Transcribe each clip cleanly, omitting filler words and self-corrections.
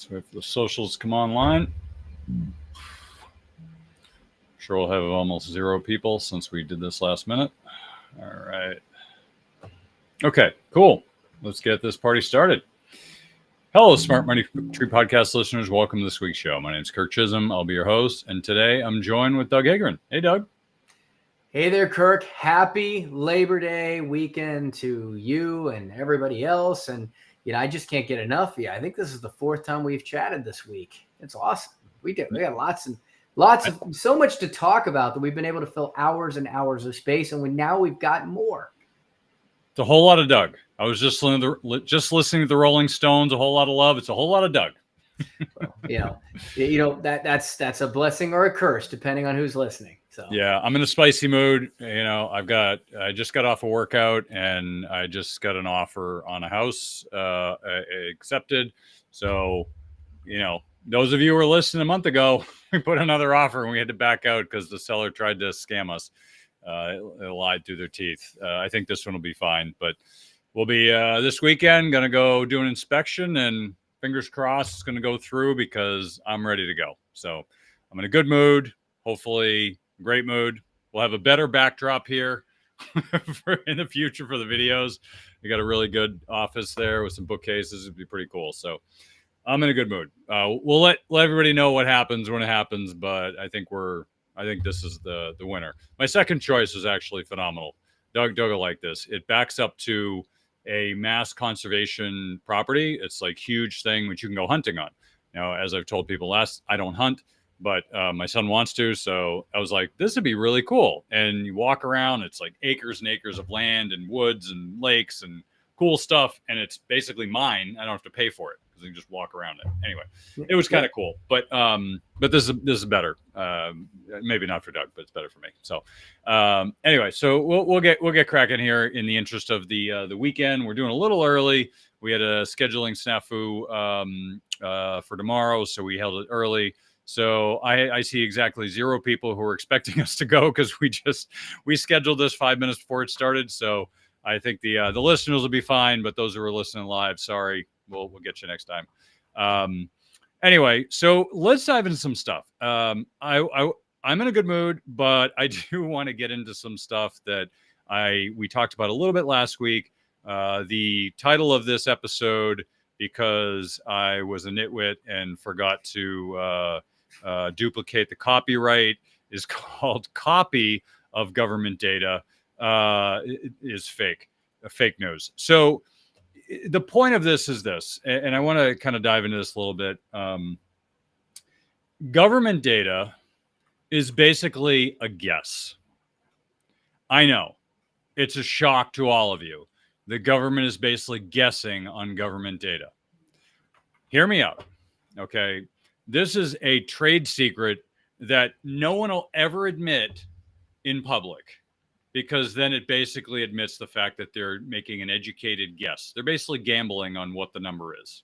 Let's wait for the socials to come online. Sure, we'll have almost 0 people since we did this last minute. All right. Okay, cool. Let's get this party started. Hello, Smart Money Tree Podcast listeners. Welcome to this week's show. My name is Kirk Chisholm. I'll be your host. And today I'm joined with Doug Hagren. Hey, Doug. Hey there, Kirk. Happy Labor Day weekend to you and everybody else. And, I just can't get enough of you. I think this is the 4th time we've chatted this week. It's awesome. We got lots of so much to talk about that we've been able to fill hours and hours of space. And now we've got more. It's a whole lot of Doug. I was just listening to the Rolling Stones. A whole lot of love. It's a whole lot of Doug. Well, that's a blessing or a curse depending on who's listening. So yeah, I'm in a spicy mood. I just got off a workout and I just got an offer on a house accepted. So, those of you who were listening a month ago, we put another offer and we had to back out because the seller tried to scam us. It lied through their teeth. I think this one will be fine, but we'll be this weekend going to go do an inspection and fingers crossed it's going to go through because I'm ready to go. So I'm in a good mood, hopefully great mood. We'll have a better backdrop here in the future for the videos. We got a really good office there with some bookcases. It'd be pretty cool. So I'm in a good mood. We'll let everybody know what happens when it happens, but I think this is the winner. My second choice is actually phenomenal. Doug will like this. It backs up to a mass conservation property. It's like huge thing which you can go hunting on. Now, as I've told people I don't hunt, but my son wants to. So I was like, this would be really cool. And you walk around, it's like acres and acres of land and woods and lakes and cool stuff. And it's basically mine. I don't have to pay for it because you can just walk around it. Anyway, it was kind of cool. But this is better. Maybe not for Doug, but it's better for me. So anyway, so we'll get cracking here in the interest of the weekend. We're doing a little early. We had a scheduling snafu for tomorrow, so we held it early. So I see exactly 0 people who are expecting us to go because we scheduled this 5 minutes before it started. So I think the listeners will be fine, but those who are listening live, sorry, we'll get you next time. Anyway, so let's dive into some stuff. I'm in a good mood, but I do want to get into some stuff that we talked about a little bit last week. The title of this episode, because I was a nitwit and forgot to duplicate the copyright, is called Copy of Government Data is fake news. So the point of this is this, and I want to kind of dive into this a little bit. Government data is basically a guess. I know it's a shock to all of you. The government is basically guessing on government data. Hear me out. Okay. This is a trade secret that no one will ever admit in public, because then it basically admits the fact that they're making an educated guess. They're basically gambling on what the number is.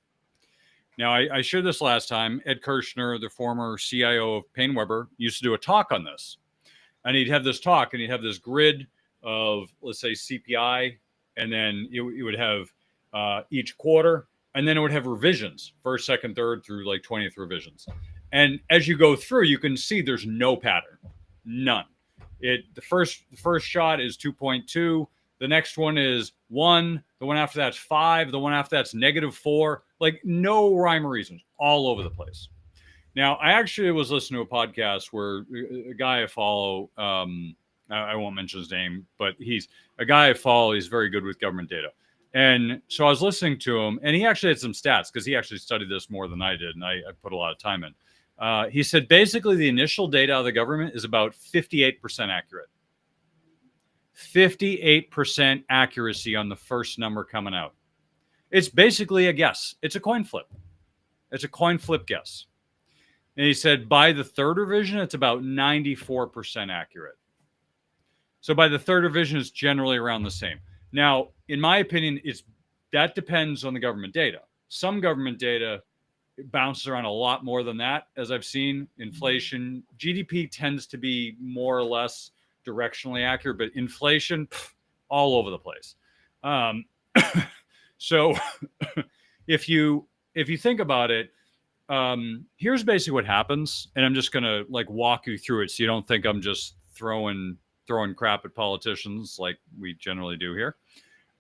Now, I shared this last time. Ed Kirshner, the former CIO of Payne Weber, used to do a talk on this. And he'd have this talk and he'd have this grid of, let's say, CPI. And then it would have each quarter. And then it would have revisions, first, second, third, through like 20th revisions. And as you go through, you can see there's no pattern. None. The first shot is 2.2. The next one is 1. The one after that's 5. The one after that's -4. Like no rhyme or reason, all over the place. Now, I actually was listening to a podcast where a guy I follow, I won't mention his name, but he's a guy I follow. He's very good with government data. And so I was listening to him, and he actually had some stats because he actually studied this more than I did, and I put a lot of time in. He said basically the initial data of the government is about 58% accurate. 58% accuracy on the first number coming out. It's basically a guess. It's a coin flip. It's a coin flip guess. And he said by the third revision, it's about 94% accurate. So by the third revision, it's generally around the same. Now, in my opinion, that depends on the government data. Some government data bounces around a lot more than that, as I've seen. Inflation, GDP tends to be more or less directionally accurate, but inflation, all over the place. So if you think about it, Here's basically what happens, and I'm just gonna like walk you through it so you don't think I'm just throwing crap at politicians like we generally do here.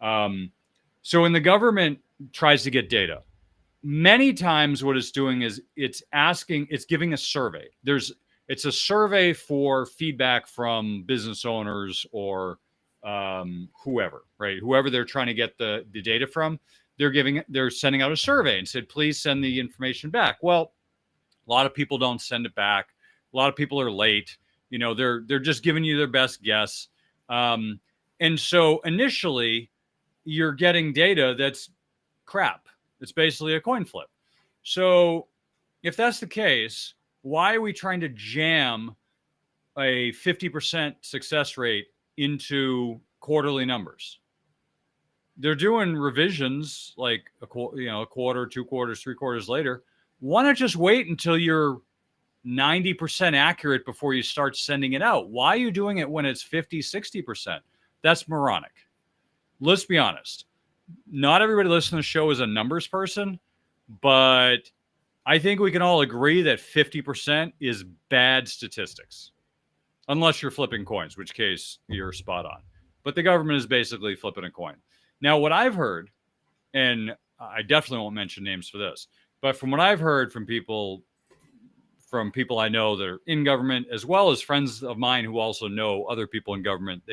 Um, so when the government tries to get data, many times what it's doing is it's giving a survey. It's a survey for feedback from business owners or whoever, right? Whoever they're trying to get the data from, they're sending out a survey and said, please send the information back. Well, a lot of people don't send it back. A lot of people are late. They're just giving you their best guess. Um, and so initially, you're getting data that's crap. It's basically a coin flip. So if that's the case, why are we trying to jam a 50% success rate into quarterly numbers? They're doing revisions like a quarter, 2 quarters, 3 quarters later. Why not just wait until you're 90% accurate before you start sending it out? Why are you doing it when it's 50, 60%? That's moronic. Let's be honest. Not everybody listening to the show is a numbers person, but I think we can all agree that 50% is bad statistics. Unless you're flipping coins, which case you're spot on. But the government is basically flipping a coin. Now, what I've heard, and I definitely won't mention names for this, but from what I've heard from people I know that are in government, as well as friends of mine who also know other people in government,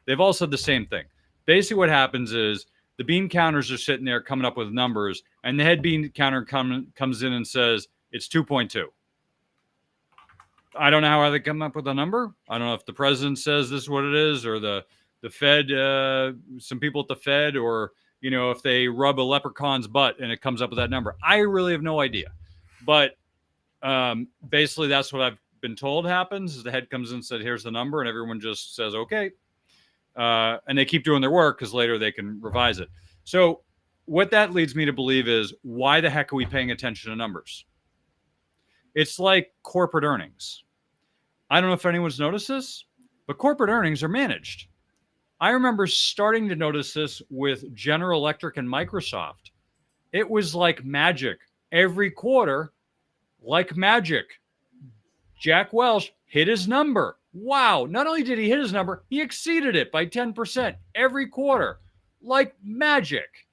they've all said the same thing. Basically, what happens is the bean counters are sitting there coming up with numbers, and the head bean counter comes in and says it's 2.2. I don't know how they come up with a number. I don't know if the president says this is what it is, or the Fed, some people at the Fed, or if they rub a leprechaun's butt and it comes up with that number. I really have no idea. But basically, that's what I've been told happens. Is the head comes in and said, "Here's the number," and everyone just says, "Okay," and they keep doing their work because later they can revise it. So what that leads me to believe is, why the heck are we paying attention to numbers? It's like corporate earnings. I don't know if anyone's noticed this, but corporate earnings are managed. I remember starting to notice this with General Electric and Microsoft. It was like magic. Every quarter, like magic, Jack Welch hit his number. Wow. Not only did he hit his number, he exceeded it by 10% every quarter, like magic.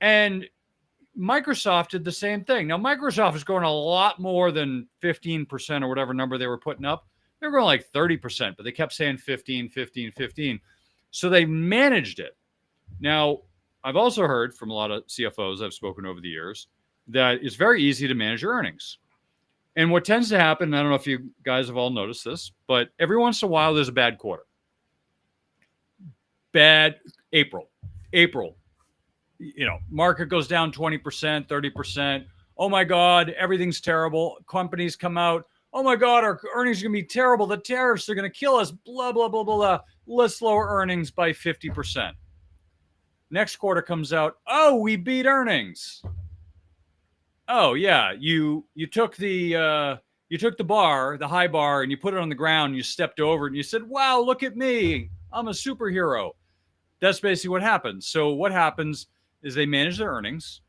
And Microsoft did the same thing. Now, Microsoft is going a lot more than 15% or whatever number they were putting up. They were going like 30%, but they kept saying 15, 15, 15. So they managed it. Now, I've also heard from a lot of CFOs I've spoken over the years that it's very easy to manage your earnings. And what tends to happen, I don't know if you guys have all noticed this, but every once in a while there's a bad quarter. Bad April. Market goes down 20%, 30%. Oh my God, everything's terrible. Companies come out. Oh my God, our earnings are going to be terrible. The tariffs are going to kill us. Blah, blah, blah, blah, blah. Let's lower earnings by 50%. Next quarter comes out. Oh, we beat earnings. Oh yeah, you took the bar, the high bar, and you put it on the ground. And you stepped over it and you said, "Wow, look at me! I'm a superhero." That's basically what happens. So what happens is they manage their earnings,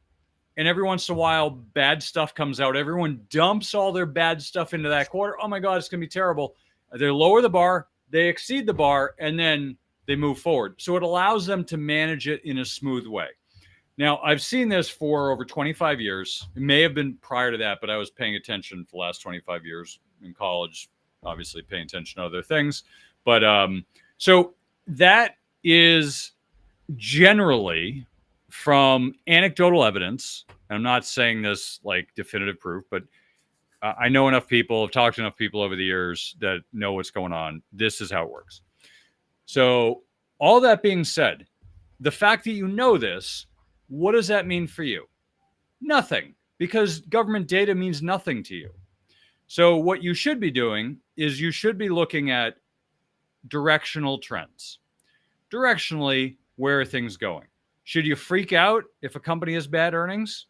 and every once in a while, bad stuff comes out. Everyone dumps all their bad stuff into that quarter. Oh my God, it's going to be terrible. They lower the bar, they exceed the bar, and then they move forward. So it allows them to manage it in a smooth way. Now, I've seen this for over 25 years. It may have been prior to that, but I was paying attention for the last 25 years in college, obviously paying attention to other things. But so that is generally from anecdotal evidence. I'm not saying this like definitive proof, but I know enough people, I've talked to enough people over the years that know what's going on. This is how it works. So all that being said, the fact that you know this, what does that mean for you? Nothing, because government data means nothing to you. So what you should be doing is you should be looking at directional trends. Directionally, where are things going? Should you freak out if a company has bad earnings?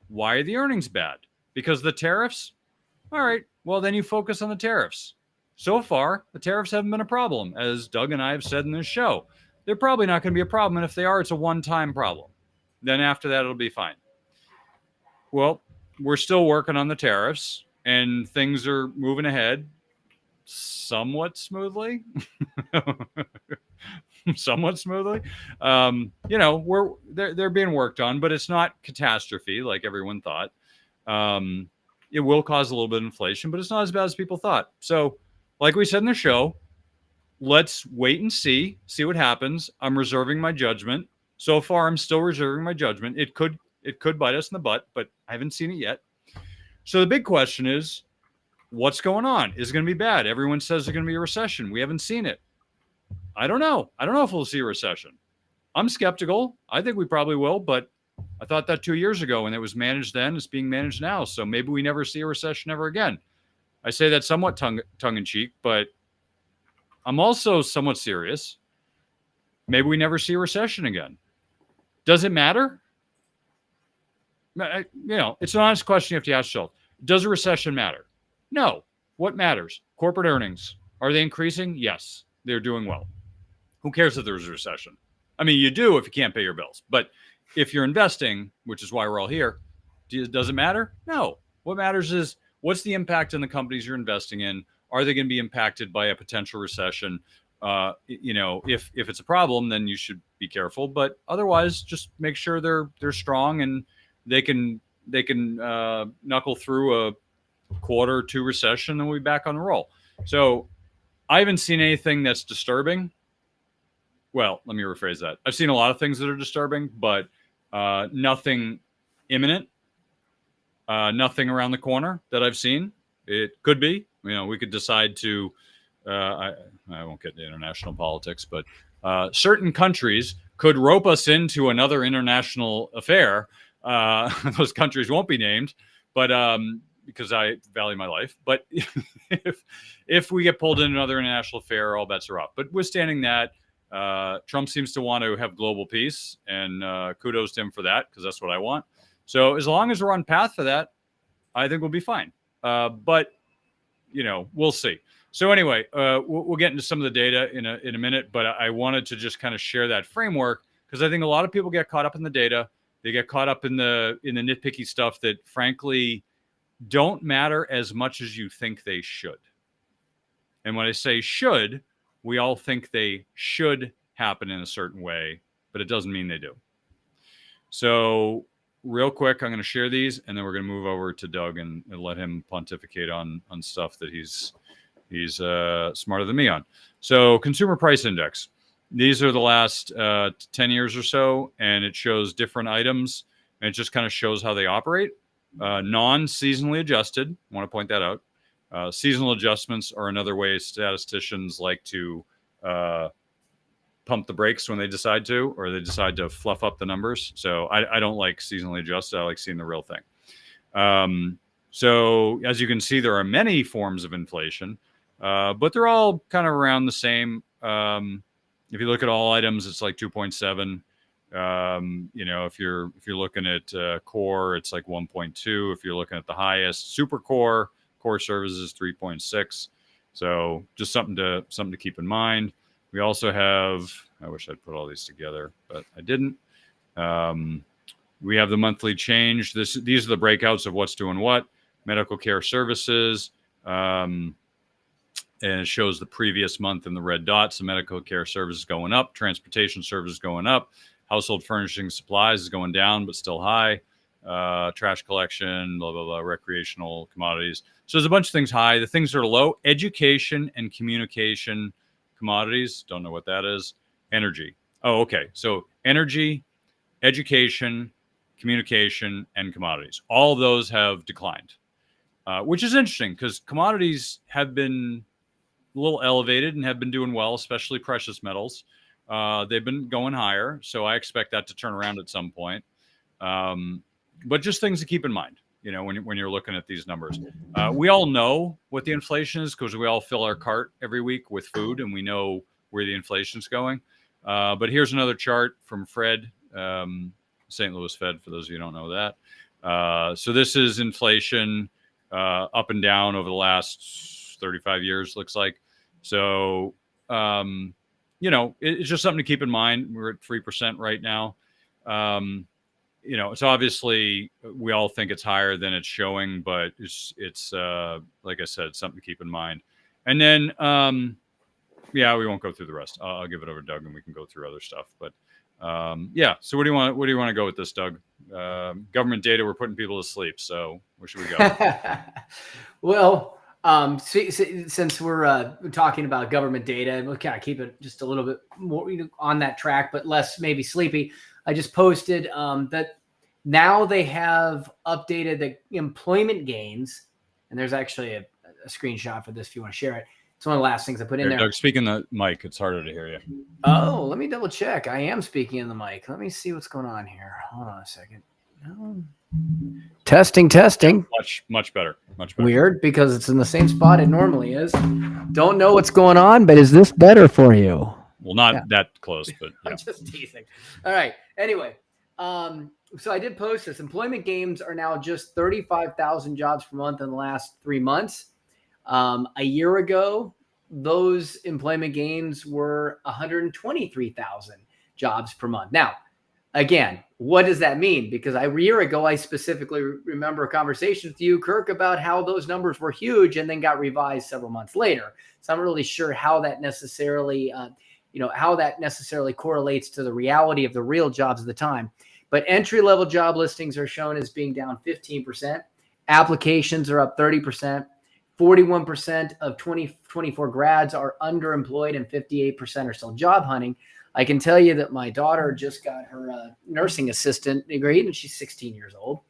Why are the earnings bad? Because of the tariffs? All right, well, then you focus on the tariffs. So far, the tariffs haven't been a problem, as Doug and I have said in this show. They're probably not going to be a problem, and if they are, it's a one-time problem. Then after that, it'll be fine. Well, we're still working on the tariffs, and things are moving ahead somewhat smoothly. Somewhat smoothly. We're they're being worked on, but it's not catastrophe like everyone thought. Um, it will cause a little bit of inflation, but it's not as bad as people thought. So, like we said in the show, let's wait and see what happens. I'm reserving my judgment. So far, I'm still reserving my judgment. It could bite us in the butt, but I haven't seen it yet. So the big question is, what's going on? Is it going to be bad? Everyone says there's going to be a recession. We haven't seen it. I don't know. I don't know if we'll see a recession. I'm skeptical. I think we probably will, but I thought that 2 years ago, and it was managed then. It's being managed now. So maybe we never see a recession ever again. I say that somewhat tongue in cheek, but I'm also somewhat serious. Maybe we never see a recession again. Does it matter? It's an honest question you have to ask yourself. Does a recession matter? No. What matters? Corporate earnings. Are they increasing? Yes. They're doing well. Who cares if there's a recession? I mean, you do if you can't pay your bills. But if you're investing, which is why we're all here, does it matter? No. What matters is what's the impact on the companies you're investing in? Are they going to be impacted by a potential recession? If it's a problem, then you should be careful. But otherwise, just make sure they're strong and they can knuckle through a quarter or two recession, and we'll be back on the roll. So I haven't seen anything that's disturbing. Well, let me rephrase that. I've seen a lot of things that are disturbing, but nothing imminent, nothing around the corner that I've seen. It could be. We could decide to. I won't get into international politics, but certain countries could rope us into another international affair. Those countries won't be named, but because I value my life. But if we get pulled into another international affair, all bets are off. But withstanding that, Trump seems to want to have global peace, and kudos to him for that, because that's what I want. So as long as we're on path for that, I think we'll be fine. But we'll see. So anyway, we'll get into some of the data in a minute, but I wanted to just kind of share that framework, because I think a lot of people get caught up in the data. They get caught up in the nitpicky stuff that frankly don't matter as much as you think they should. And when I say should, we all think they should happen in a certain way, but it doesn't mean they do. So real quick, I'm going to share these, and then we're going to move over to Doug and let him pontificate on stuff that he's smarter than me on. So Consumer Price Index. These are the last 10 years or so, and it shows different items, and it just kind of shows how they operate. Non-seasonally adjusted. I want to point that out. Seasonal adjustments are another way statisticians like to pump the brakes when they decide to, or they decide to fluff up the numbers. So I don't like seasonally adjusted. I like seeing the real thing. So as you can see, there are many forms of inflation, but they're all kind of around the same. If you look at all items, it's like 2.7. If you're looking at core, it's like 1.2. If you're looking at the highest, super core services 3.6. So just something to keep in mind. We also have, I wish I'd put all these together, but I didn't. We have the monthly change. These are the breakouts of what's doing what. Medical care services, and it shows the previous month in the red dots. The medical care services going up, transportation services going up, household furnishing supplies is going down but still high. Trash collection, blah, blah, blah, recreational commodities. So there's a bunch of things high. The things that are low, education and communication commodities. Don't know what that is. Energy. Oh, okay. So energy, education, communication, and commodities. All of those have declined, which is interesting because commodities have been a little elevated and have been doing well, especially precious metals. They've been going higher, so I expect that to turn around at some point. But just things to keep in mind, when you're looking at these numbers. We all know what the inflation is because we all fill our cart every week with food, and we know where the inflation's going. But here's another chart from Fred, St. Louis Fed, for those of you who don't know that. So this is inflation up and down over the last 35 years, looks like. So, it's just something to keep in mind. We're at 3% right now. so obviously we all think it's higher than it's showing, but it's like I said, something to keep in mind. And then, yeah, we won't go through the rest. I'll give it over to Doug, and we can go through other stuff. But yeah, so what do you want? What do you want to go with this, Doug? Government data. We're putting people to sleep. So where should we go? Well, since we're talking about government data, we'll kind of keep it just a little bit more on that track, but less maybe sleepy. I just posted that now they have updated the employment gains, and there's actually a screenshot for this if you want to share it. It's one of the last things I put in there. Doug, speaking the mic, it's harder to hear you. Oh, let me double check. I am speaking in the mic. Let me see what's going on here. Hold on a second. No. Testing. Much better. Much better. Weird, because it's in the same spot it normally is. Don't know what's going on, but is this better for you? Well, not that close, but yeah. I'm just teasing. All right. Anyway, so I did post this. Employment gains are now just 35,000 jobs per month in the last 3 months. A year ago, those employment gains were 123,000 jobs per month. Now, again, what does that mean? Because a year ago, I specifically remember a conversation with you, Kirk, about how those numbers were huge and then got revised several months later. So I'm not really sure how that necessarily, correlates to the reality of the real jobs of the time. But entry-level job listings are shown as being down 15%. Applications are up 30%. 41% of 2024 grads are underemployed and 58% are still job hunting. I can tell you that my daughter just got her nursing assistant degree, and she's 16 years old.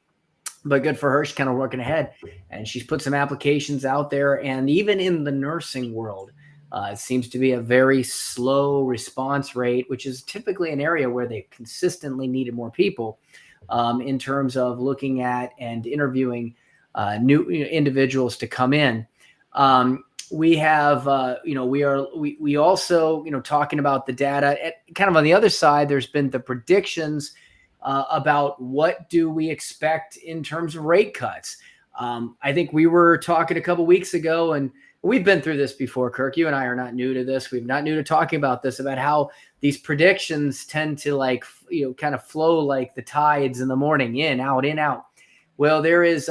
But good for her. She's kind of working ahead, and she's put some applications out there. And even in the nursing world, it seems to be a very slow response rate, which is typically an area where they consistently needed more people in terms of looking at and interviewing new individuals to come in. We have, we also, talking about the data kind of on the other side, there's been the predictions about what do we expect in terms of rate cuts. I think we were talking a couple weeks ago, and we've been through this before, Kirk. You and I are not new to this. We're not new to talking about this, about how these predictions tend to kind of flow like the tides in the morning, in, out. Well, there is,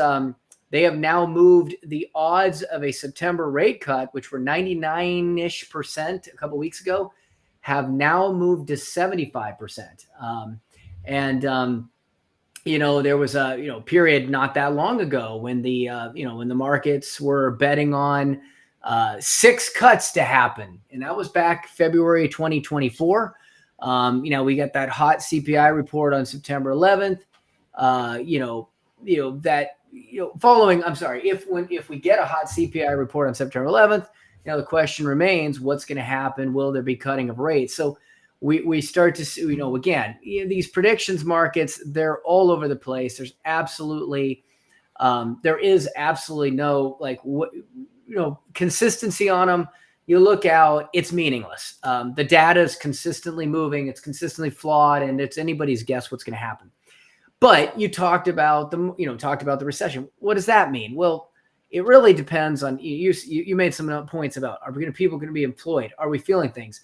they have now moved the odds of a September rate cut, which were 99-ish% a couple weeks ago, have now moved to 75%. There was a period not that long ago when when the markets were betting on 6 cuts to happen, and that was back February 2024. We got that hot CPI report on September 11th. If we get a hot CPI report on September 11th, the question remains, what's going to happen? Will there be cutting of rates? So we start to see, again, these predictions markets, they're all over the place. There's absolutely, there is absolutely no consistency on them. You look out, it's meaningless. The data is consistently moving. It's consistently flawed, and it's anybody's guess what's going to happen. But you talked about the recession. What does that mean? Well, it really depends on you made some points about, are people going to be employed? Are we feeling things?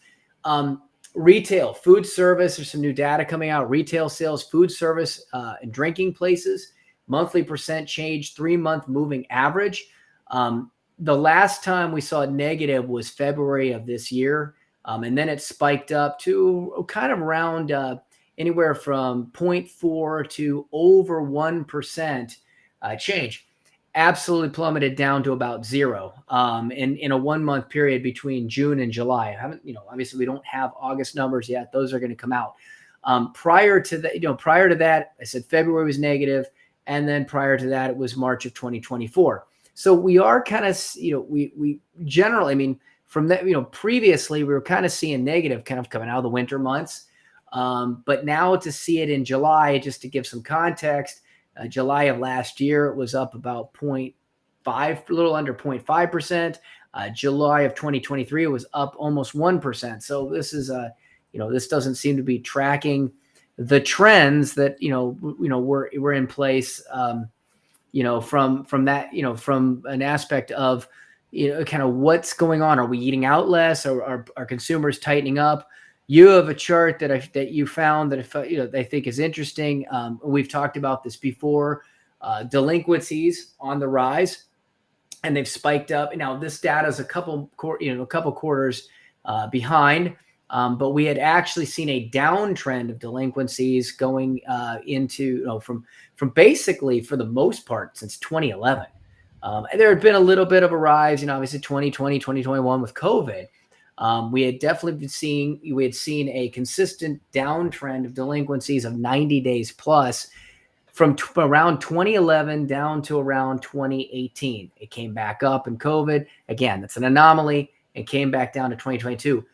Retail, food service, there's some new data coming out. Retail sales, food service, and drinking places, monthly percent change, 3-month moving average. The last time we saw it negative was February of this year. And then it spiked up to kind of around anywhere from 0.4 to over 1% change. Absolutely plummeted down to about 0 in a 1-month period between June and July. Obviously we don't have August numbers yet; those are going to come out. Prior to that, I said February was negative, and then prior to that, it was March of 2024. So we are kind of, we generally, from that, previously we were kind of seeing negative, kind of coming out of the winter months. But now to see it in July, just to give some context, July of last year, it was up about 0.5, a little under 0.5%. July of 2023, it was up almost 1%. So this is this doesn't seem to be tracking the trends that were in place. From that, from an aspect of kind of what's going on. Are we eating out less? Or are consumers tightening up? You have a chart that you found that I think is interesting. We've talked about this before. Delinquencies on the rise, and they've spiked up. Now this data is a couple quarters behind, but we had actually seen a downtrend of delinquencies going into from basically, for the most part, since 2011. And there had been a little bit of a rise, obviously 2020, 2021 with COVID. We had definitely seen a consistent downtrend of delinquencies of 90 days plus from around 2011 down to around 2018. It came back up in COVID. Again, that's an anomaly. It came back down to 2022.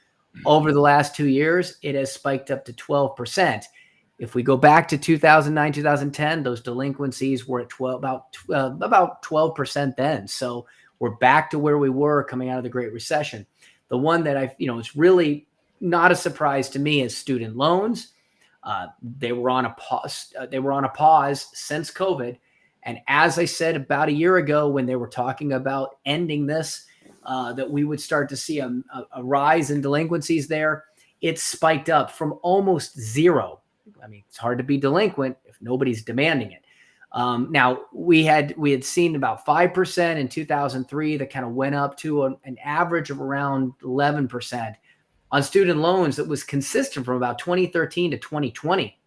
Over the last 2 years, it has spiked up to 12%. If we go back to 2009, 2010, those delinquencies were at about 12% then. So we're back to where we were coming out of the Great Recession. The one that it's really not a surprise to me is student loans. They were on a pause. Since COVID, and as I said about a year ago when they were talking about ending this, that we would start to see a rise in delinquencies there. It's spiked up from almost zero. I mean, it's hard to be delinquent if nobody's demanding it. Now we had seen about 5% in 2003 that kind of went up to an average of around 11%. On student loans that was consistent from about 2013 to 2020.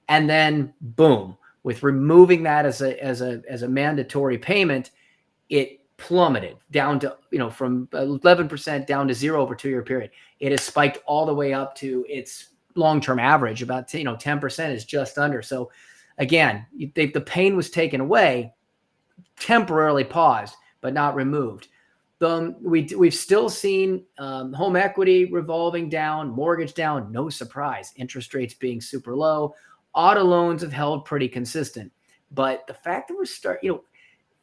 And then boom, with removing that as a mandatory payment, it plummeted down to, from 11% down to zero over 2 year period. It has spiked all the way up to its long-term average, about 10% is just under. So again, the pain was taken away, temporarily paused, but not removed. We've still seen home equity revolving down, mortgage down, no surprise. Interest rates being super low. Auto loans have held pretty consistent. But the fact that we're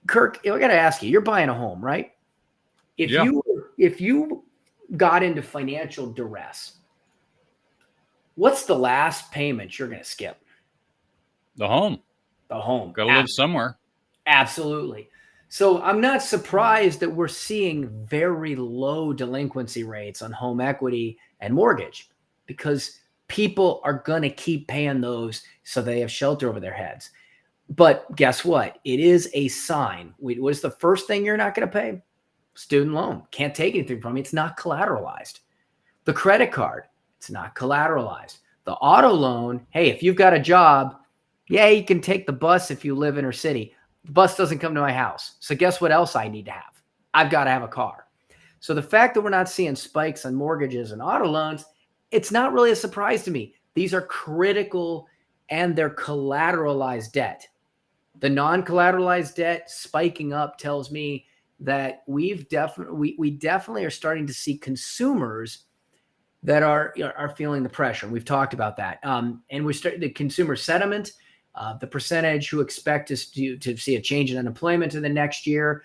Kirk, I got to ask you, you're buying a home, right? If you got into financial duress, what's the last payment you're going to skip? The home. The home. Got to live somewhere. Absolutely. So I'm not surprised that we're seeing very low delinquency rates on home equity and mortgage, because people are going to keep paying those so they have shelter over their heads. But guess what? It is a sign. What's the first thing you're not going to pay? Student loan. Can't take anything from you. It's not collateralized. The credit card. It's not collateralized. The auto loan. Hey, if you've got a job, yeah, you can take the bus if you live inner city. The bus doesn't come to my house. So guess what else I need to have? I've got to have a car. So the fact that we're not seeing spikes on mortgages and auto loans, it's not really a surprise to me. These are critical and they're collateralized debt. The non-collateralized debt spiking up tells me that we definitely are starting to see consumers that are feeling the pressure. We've talked about that. And we're starting the consumer sentiment, the percentage who expect us to see a change in unemployment in the next year.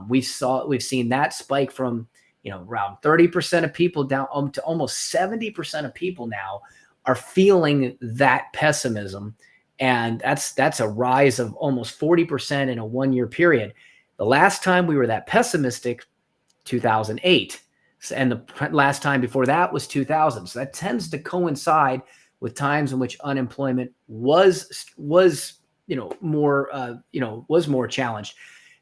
We've seen that spike from around 30% of people down to almost 70% of people now are feeling that pessimism. And that's a rise of almost 40% in a 1 year period. The last time we were that pessimistic, 2008. And the last time before that was 2000. So that tends to coincide with times in which unemployment was more challenged.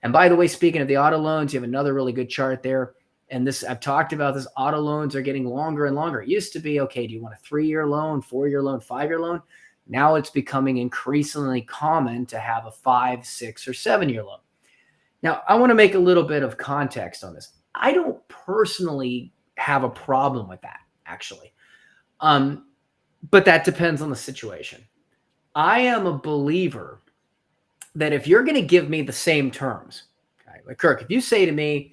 And by the way, speaking of the auto loans, you have another really good chart there. And this, I've talked about this, auto loans are getting longer and longer. It used to be, okay, do you want a 3-year loan, 4-year loan, 5-year loan? Now it's becoming increasingly common to have a 5, 6, or 7-year loan. Now, I want to make a little bit of context on this. I don't personally have a problem with that, actually. But that depends on the situation. I am a believer that if you're going to give me the same terms, okay, like Kirk, if you say to me,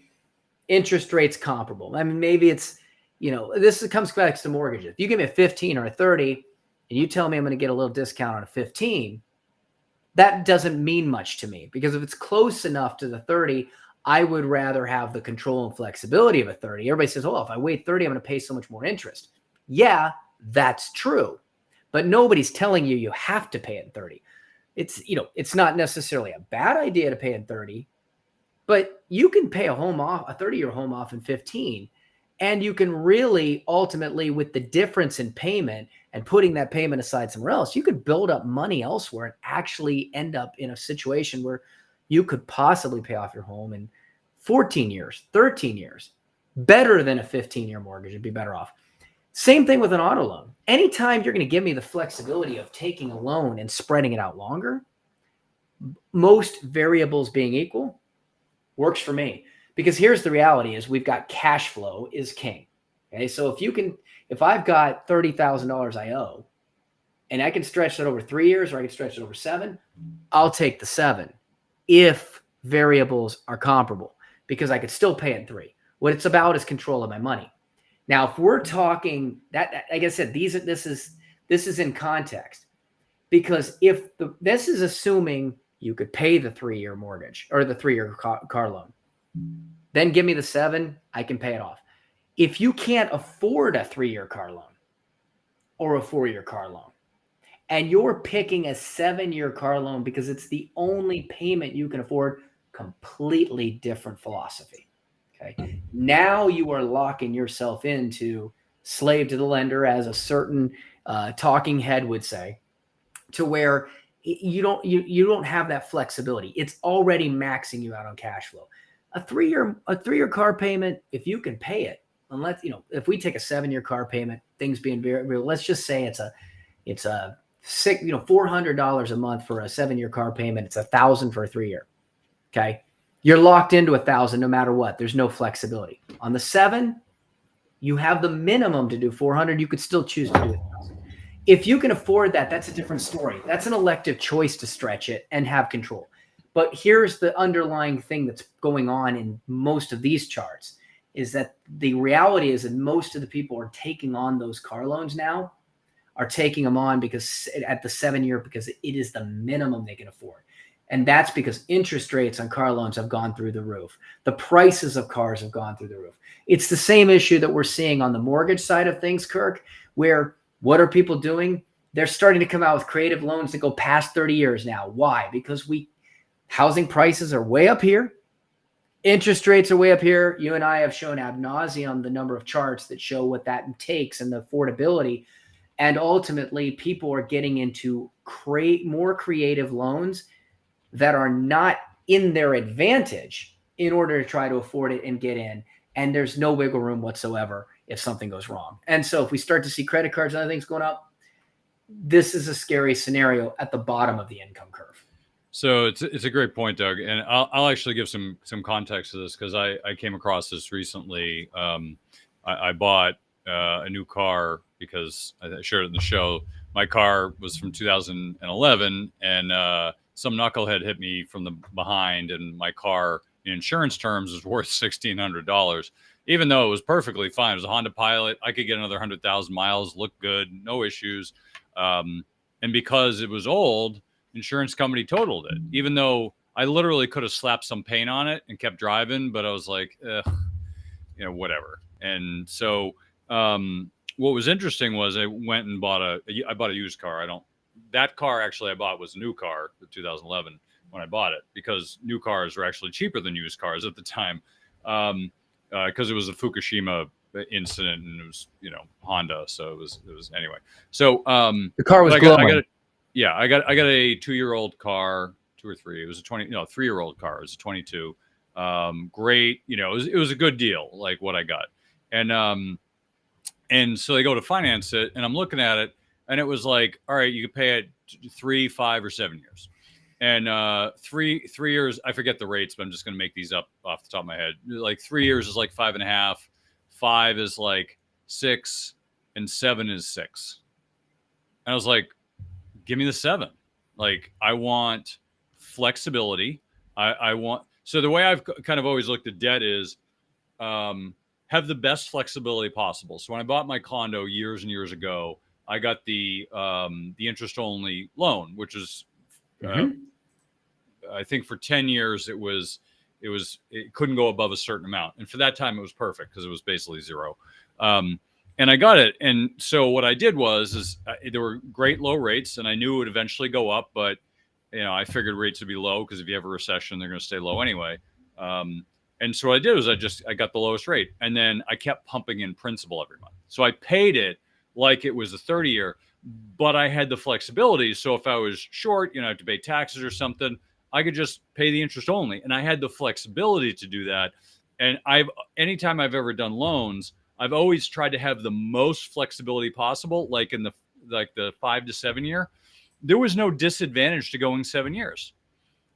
interest rates comparable, I mean, maybe it's, this comes back to mortgages. If you give me a 15 or a 30 and you tell me I'm going to get a little discount on a 15, that doesn't mean much to me, because if it's close enough to the 30, I would rather have the control and flexibility of a 30. Everybody says, oh, if I wait 30, I'm going to pay so much more interest. Yeah, that's true. But nobody's telling you have to pay it in 30. It's not necessarily a bad idea to pay in 30, but you can pay a 30-year home off in 15. And you can really ultimately, with the difference in payment and putting that payment aside somewhere else, you could build up money elsewhere and actually end up in a situation where you could possibly pay off your home in 14 years, 13 years, better than a 15-year mortgage. It'd be better off. Same thing with an auto loan. Anytime you're going to give me the flexibility of taking a loan and spreading it out longer, most variables being equal, works for me. Because here's the reality is we've got cash flow is king. Okay. So if I've got $30,000 I owe and I can stretch that over 3 years or I can stretch it over 7, I'll take the 7 if variables are comparable because I could still pay it in 3. What it's about is control of my money. Now, if we're talking that, like I said, this is in context because this is assuming you could pay the 3-year mortgage or the 3-year car loan. Then give me the 7, I can pay it off. If you can't afford a 3-year car loan or a 4-year car loan, and you're picking a 7-year car loan because it's the only payment you can afford, completely different philosophy. Okay. Now you are locking yourself into slave to the lender, as a certain talking head would say, to where you don't have that flexibility. It's already maxing you out on cash flow. A 3-year car payment, if you can pay it, unless if we take a 7-year car payment, things being very real, let's just say it's a $400 a month for a 7-year car payment. It's $1,000 for a 3-year. Okay. You're locked into $1,000 no matter what. There's no flexibility. On the 7, you have the minimum to do $400. You could still choose to do $1,000. If you can afford that, that's a different story. That's an elective choice to stretch it and have control. But here's the underlying thing that's going on in most of these charts is that the reality is that most of the people are taking on those car loans now, are taking them on because at the 7-year, because it is the minimum they can afford. And that's because interest rates on car loans have gone through the roof. The prices of cars have gone through the roof. It's the same issue that we're seeing on the mortgage side of things, Kirk, where what are people doing? They're starting to come out with creative loans that go past 30 years now. Why? Because housing prices are way up here. Interest rates are way up here. You and I have shown ad nauseum the number of charts that show what that takes and the affordability. And ultimately, people are getting into more creative loans that are not in their advantage in order to try to afford it and get in. And there's no wiggle room whatsoever if something goes wrong. And so if we start to see credit cards and other things going up, this is a scary scenario at the bottom of the income curve. So it's a great point, Doug, and I'll actually give some context to this because I came across this recently. I bought a new car because I shared it in the show. My car was from 2011, and some knucklehead hit me from the behind, and my car, in insurance terms, was worth $1,600. Even though it was perfectly fine, it was a Honda Pilot. I could get another 100,000 miles, look good, no issues. And because it was old, insurance company totaled it, even though I literally could have slapped some paint on it and kept driving, but I was like, whatever. And so what was interesting was I went and bought a used car. That car actually I bought was a new car, the 2011 when I bought it, because new cars were actually cheaper than used cars at the time. Because it was a Fukushima incident and it was, Honda. So it was anyway. So the car was glowing. I got a 2-year-old car, 2 or 3. It was a 3-year-old car. It was a 22. Great. It was a good deal, like what I got. And so they go to finance it, and I'm looking at it, and it was like, all right, you could pay it 3, 5, or 7 years. And 3 years, I forget the rates, but I'm just going to make these up off the top of my head. Like 3 years is like 5.5, 5 is like 6, and 7 is 6. And I was like, give me the 7. Like, I want flexibility. I want, so the way I've kind of always looked at debt is have the best flexibility possible. So when I bought my condo years and years ago, I got the interest only loan, which is, I think for 10 years it couldn't go above a certain amount. And for that time it was perfect because it was basically zero. And I got it. And so what I did was there were great low rates, and I knew it would eventually go up, but I figured rates would be low because if you have a recession, they're going to stay low anyway. And so what I did was I got the lowest rate, and then I kept pumping in principal every month. So I paid it like it was a 30-year, but I had the flexibility. So if I was short, I have to pay taxes or something, I could just pay the interest only. And I had the flexibility to do that. And anytime I've ever done loans, I've always tried to have the most flexibility possible, like in the 5 to 7 year. There was no disadvantage to going 7 years.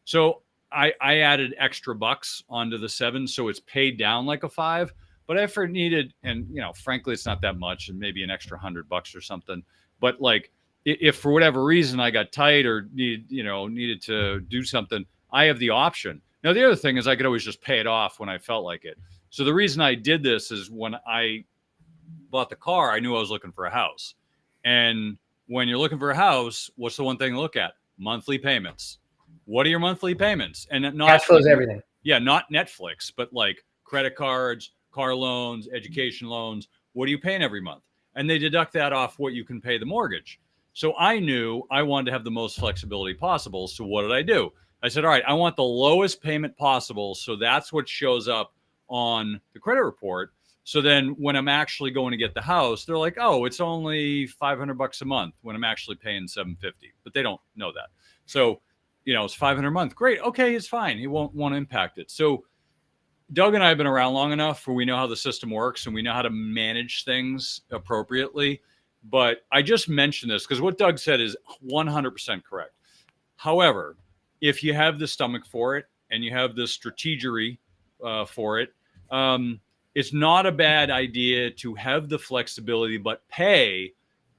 So I added extra bucks onto the 7, so it's paid down like a 5. But if it needed, and frankly, it's not that much, and maybe an extra $100 or something. But like, if for whatever reason I got tight or needed to do something, I have the option. Now the other thing is I could always just pay it off when I felt like it. So the reason I did this is when I bought the car, I knew I was looking for a house, and when you're looking for a house, what's the one thing to look at? Monthly payments. What are your monthly payments? And not cash flows everything. Yeah, not Netflix, but like credit cards, car loans, education loans. What are you paying every month? And they deduct that off what you can pay the mortgage. So I knew I wanted to have the most flexibility possible. So what did I do? I said, all right, I want the lowest payment possible. So that's what shows up on the credit report. So then when I'm actually going to get the house, they're like, oh, it's only $500 a month when I'm actually paying $750, but they don't know that. So, it's $500 a month. Great. Okay. It's fine. It won't impact it. So Doug and I have been around long enough where we know how the system works and we know how to manage things appropriately. But I just mentioned this because what Doug said is 100% correct. However, if you have the stomach for it and you have the strategery for it, it's not a bad idea to have the flexibility, but pay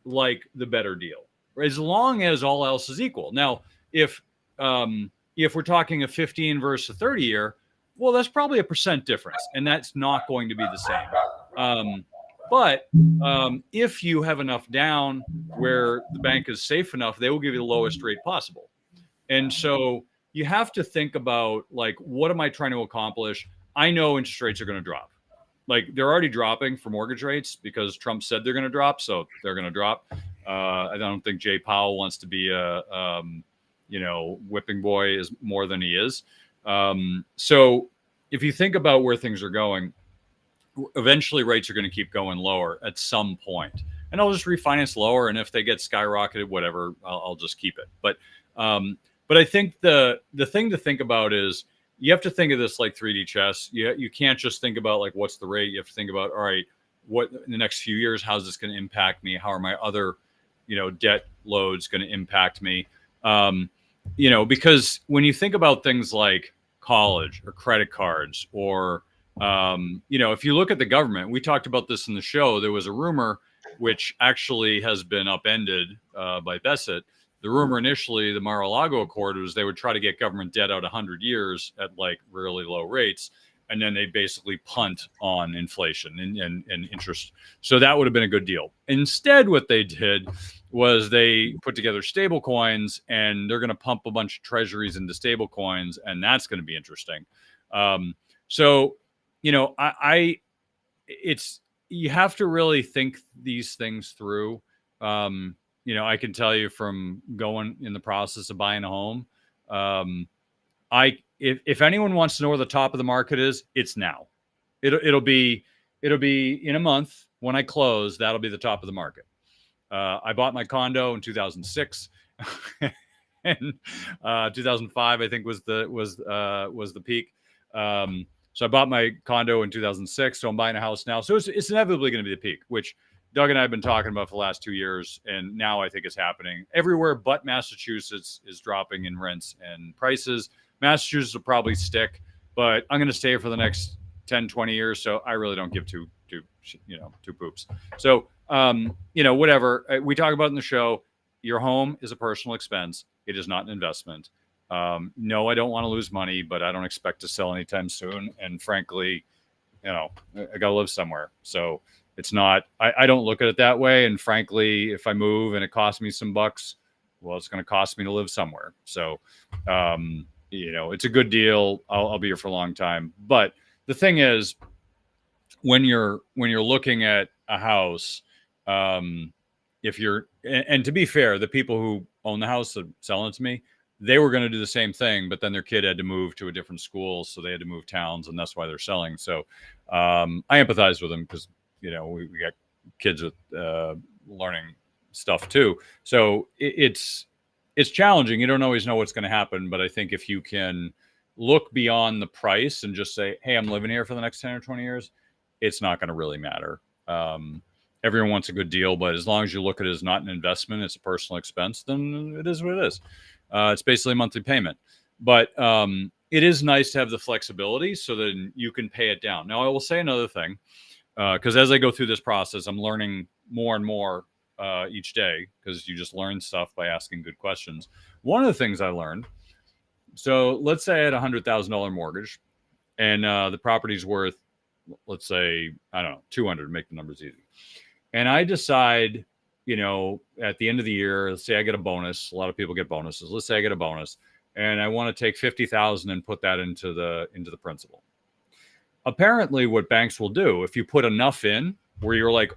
like the better deal, as long as all else is equal. Now, if we're talking a 15 versus a 30 year, well, that's probably a % difference, and that's not going to be the same. But if you have enough down where the bank is safe enough, they will give you the lowest rate possible. And so you have to think about, like, what am I trying to accomplish? I know interest rates are going to drop. Like, they're already dropping for mortgage rates because Trump said they're going to drop, so they're going to drop. I don't think Jay Powell wants to be a whipping boy is more than he is. So if you think about where things are going, eventually rates are going to keep going lower at some point, and I'll just refinance lower. And if they get skyrocketed, whatever, I'll just keep it. But I think the thing to think about is you have to think of this like 3D chess. You can't just think about like what's the rate. You have to think about, all right, what in the next few years, how's this going to impact me? How are my other debt loads going to impact me? Because when you think about things like college or credit cards or if you look at the government, we talked about this in the show. There was a rumor which actually has been upended by Bessett. The rumor initially, the Mar-a-Lago Accord, was they would try to get government debt out 100 years at like really low rates, and then they basically punt on inflation and interest. So that would have been a good deal. Instead, what they did was they put together stable coins, and they're going to pump a bunch of treasuries into stable coins, and that's going to be interesting. You have to really think these things through. I can tell you from going in the process of buying a home, if anyone wants to know where the top of the market is, it's now. It'll be in a month when I close. That'll be the top of the market. I bought my condo in 2006, and 2005 I think was the peak. So I bought my condo in 2006. So I'm buying a house now. So it's inevitably going to be the peak, which Doug and I have been talking about for the last 2 years, and now I think it's happening everywhere. But Massachusetts is dropping in rents and prices. Massachusetts will probably stick, but I'm going to stay for the next 10, 20 years. So I really don't give two poops. So, whatever we talk about in the show, your home is a personal expense. It is not an investment. No, I don't want to lose money, but I don't expect to sell anytime soon. And frankly, I got to live somewhere. So it's not, I don't look at it that way. And frankly, if I move and it costs me some bucks, well, it's going to cost me to live somewhere. So, it's a good deal. I'll be here for a long time. But the thing is, when you're looking at a house, and to be fair, the people who own the house that selling it to me, they were going to do the same thing, but then their kid had to move to a different school, so they had to move towns, and that's why they're selling. So I empathize with them because we got kids with learning stuff too. So it's challenging. You don't always know what's going to happen, but I think if you can look beyond the price and just say, "Hey, I'm living here for the next 10 or 20 years," it's not going to really matter. Everyone wants a good deal, but as long as you look at it as not an investment, it's a personal expense, then it is what it is. It's basically a monthly payment, but it is nice to have the flexibility so that you can pay it down. Now, I will say another thing, because as I go through this process, I'm learning more and more each day, because you just learn stuff by asking good questions. One of the things I learned, so let's say I had $100,000 mortgage, and the property's worth, let's say, I don't know, 200, make the numbers easy. And I decide, at the end of the year, let's say I get a bonus. A lot of people get bonuses. Let's say I get a bonus, and I want to take 50,000 and put that into the principal. Apparently, what banks will do, if you put enough in, where you're like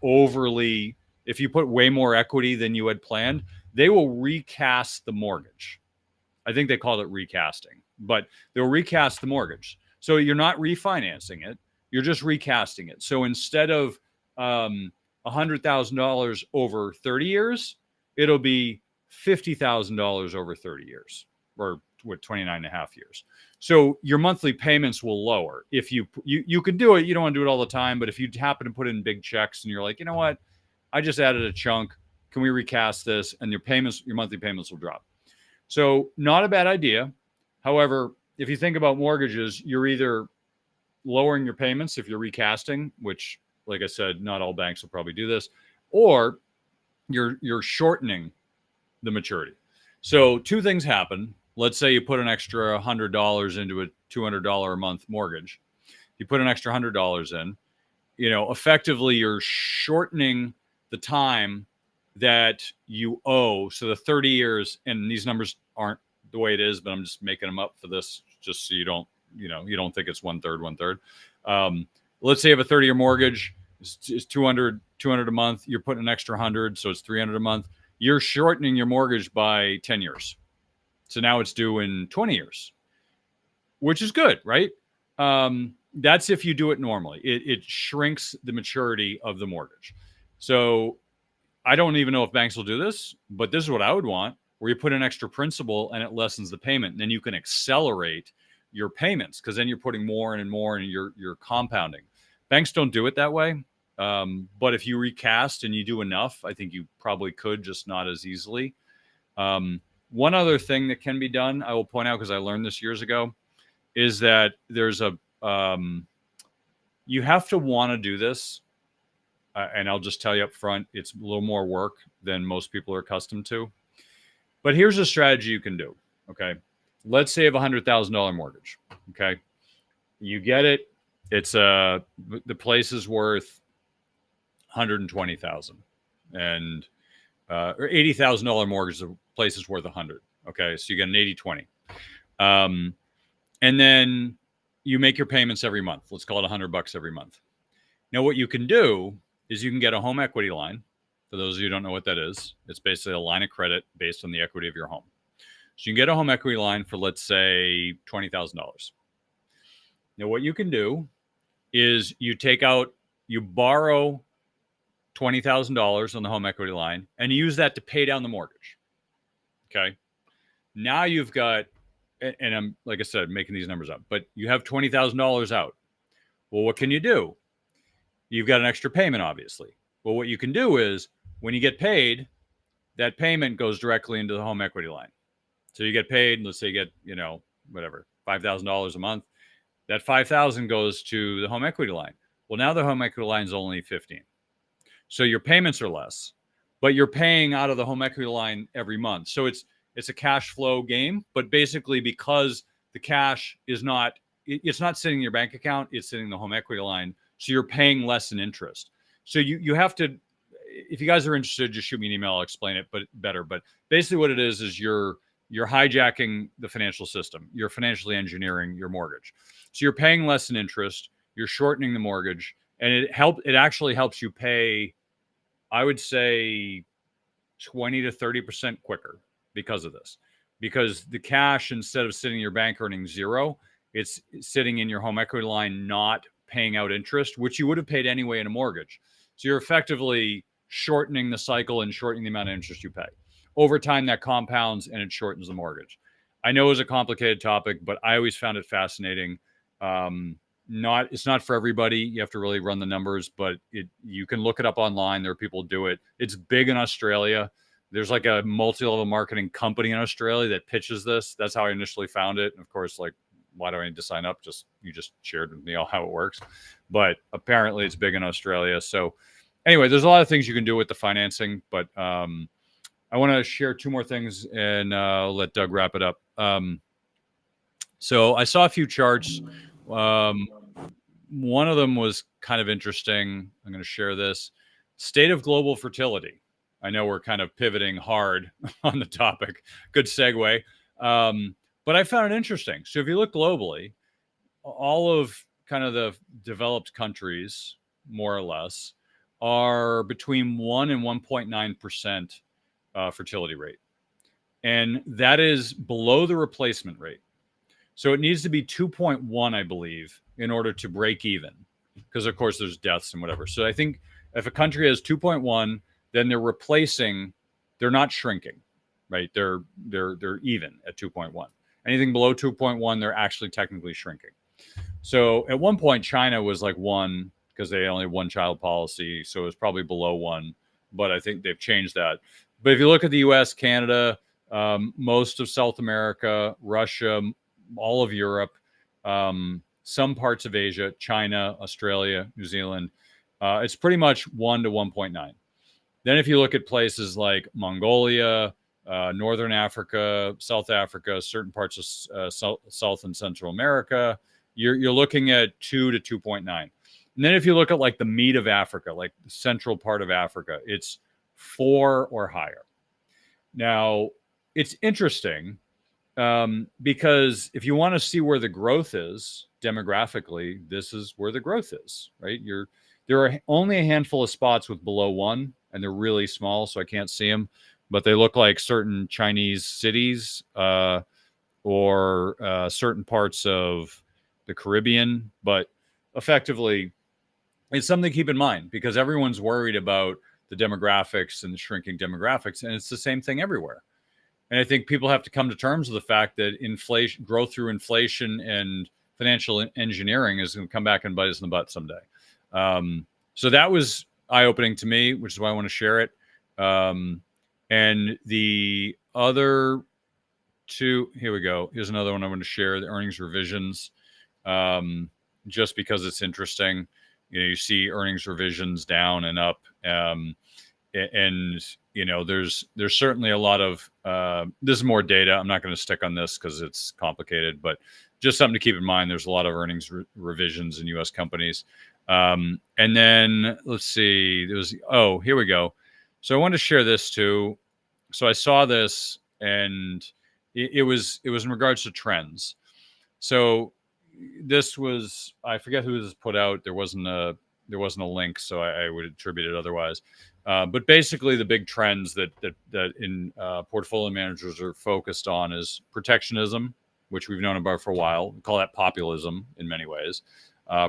if you put way more equity than you had planned, they will recast the mortgage. I think they call it recasting, but they'll recast the mortgage. So you're not refinancing it, you're just recasting it. So instead of $100,000 over 30 years, it'll be $50,000 over 30 years, or 29 and a half years. So your monthly payments will lower. If you can do it, you don't want to do it all the time, but if you happen to put in big checks and you're like, you know what, I just added a chunk, can we recast this? And your monthly payments will drop. So not a bad idea. However, if you think about mortgages, you're either lowering your payments if you're recasting, which, like I said, not all banks will probably do this, or you're shortening the maturity. So two things happen. Let's say you put an extra $100 into a $200 a month mortgage. You put an extra $100 in, effectively you're shortening the time that you owe. So the 30 years, and these numbers aren't the way it is, but I'm just making them up for this, just so you don't think it's one third. Let's say you have a 30-year mortgage, it's 200 a month. You're putting an extra 100, so it's 300 a month. You're shortening your mortgage by 10 years. So now it's due in 20 years, which is good, right? That's if you do it normally. It shrinks the maturity of the mortgage. So I don't even know if banks will do this, but this is what I would want, where you put an extra principal and it lessens the payment. And then you can accelerate your payments, because then you're putting more and more and you're compounding. Banks don't do it that way. But if you recast and you do enough, I think you probably could, just not as easily. One other thing that can be done, I will point out, because I learned this years ago, is that there's you have to want to do this. And I'll just tell you up front, it's a little more work than most people are accustomed to. But here's a strategy you can do. Okay. Let's say you have a $100,000 mortgage. Okay. You get it. It's the place is worth $120,000, and or $80,000 mortgage. The place is worth 100. Okay. So you get an 80-20. And then you make your payments every month. Let's call it $100 every month. Now, what you can do is you can get a home equity line. For those of you who don't know what that is, it's basically a line of credit based on the equity of your home. So you can get a home equity line for, let's say, $20,000. Now, what you can do is you borrow $20,000 on the home equity line and you use that to pay down the mortgage. Okay. Now you've got, and I'm, like I said, making these numbers up, but you have $20,000 out. Well, what can you do? You've got an extra payment, obviously. Well, what you can do is, when you get paid, that payment goes directly into the home equity line. So you get paid, let's say you get, whatever, $5,000 a month. That $5,000 goes to the home equity line. Well, now the home equity line is only $15,000. So your payments are less, but you're paying out of the home equity line every month. So it's a cash flow game, but basically, because the cash it's not sitting in your bank account, it's sitting in the home equity line. So you're paying less in interest. So you have to, if you guys are interested, just shoot me an email. I'll explain it better. But basically what it is you're hijacking the financial system. You're financially engineering your mortgage. So you're paying less in interest. You're shortening the mortgage, and it actually helps you pay, I would say, 20 to 30% quicker because of this. because the cash, instead of sitting in your bank earning zero, it's sitting in your home equity line, not paying out interest, which you would have paid anyway in a mortgage. So you're effectively shortening the cycle and shortening the amount of interest you pay. Over time, that compounds and it shortens the mortgage. I know it's a complicated topic, but I always found it fascinating. It's not for everybody. You have to really run the numbers, but you can look it up online. There are people who do it. It's big in Australia. There's like a multi-level marketing company in Australia that pitches this. That's how I initially found it. And of course, like, why do I need to sign up? You just shared with me all how it works. But apparently it's big in Australia. So anyway, there's a lot of things you can do with the financing, but I want to share two more things and let Doug wrap it up. So I saw a few charts. One of them was kind of interesting. I'm going to share this. State of global fertility. I know we're kind of pivoting hard on the topic. Good segue. But I found it interesting. So if you look globally, all of kind of the developed countries, more or less, are between 1 and 1.9% fertility rate. And that is below the replacement rate. So it needs to be 2.1, I believe, in order to break even. Because, of course, there's deaths and whatever. So I think if a country has 2.1, then they're not shrinking, right? They're even at 2.1. Anything below 2.1, they're actually technically shrinking. So at one point, China was like 1 because they only have one child policy. So it was probably below 1. But I think they've changed that. But if you look at the US, Canada, most of South America, Russia, all of Europe, some parts of Asia, China, Australia, New Zealand, it's pretty much 1 to 1.9. Then if you look at places like Mongolia, Northern Africa, South Africa, certain parts of South and Central America, you're looking at 2 to 2.9. And then if you look at like the meat of Africa, like the central part of Africa, it's 4 or higher. Now, it's interesting because if you want to see where the growth is demographically, this is where the growth is, right? There are only a handful of spots with below 1, and they're really small, so I can't see them. But they look like certain Chinese cities or certain parts of the Caribbean. But effectively, it's something to keep in mind because everyone's worried about the demographics and the shrinking demographics, and it's the same thing everywhere. And I think people have to come to terms with the fact that inflation, growth through inflation and financial engineering is going to come back and bite us in the butt someday. So that was eye-opening to me, which is why I want to share it. And the other two, here we go. Here's another one I want to share, the earnings revisions, just because it's interesting. You see earnings revisions down and up. And there's certainly a lot of this is more data. I'm not going to stick on this because it's complicated, but just something to keep in mind. There's a lot of earnings revisions in U.S. companies. And then let's see. Here we go. So I wanted to share this too. So I saw this, and it was in regards to trends. So this was, I forget who this put out. There wasn't a link, so I would attribute it otherwise. But basically, the big trends that in portfolio managers are focused on is protectionism, which we've known about for a while. We call that populism in many ways.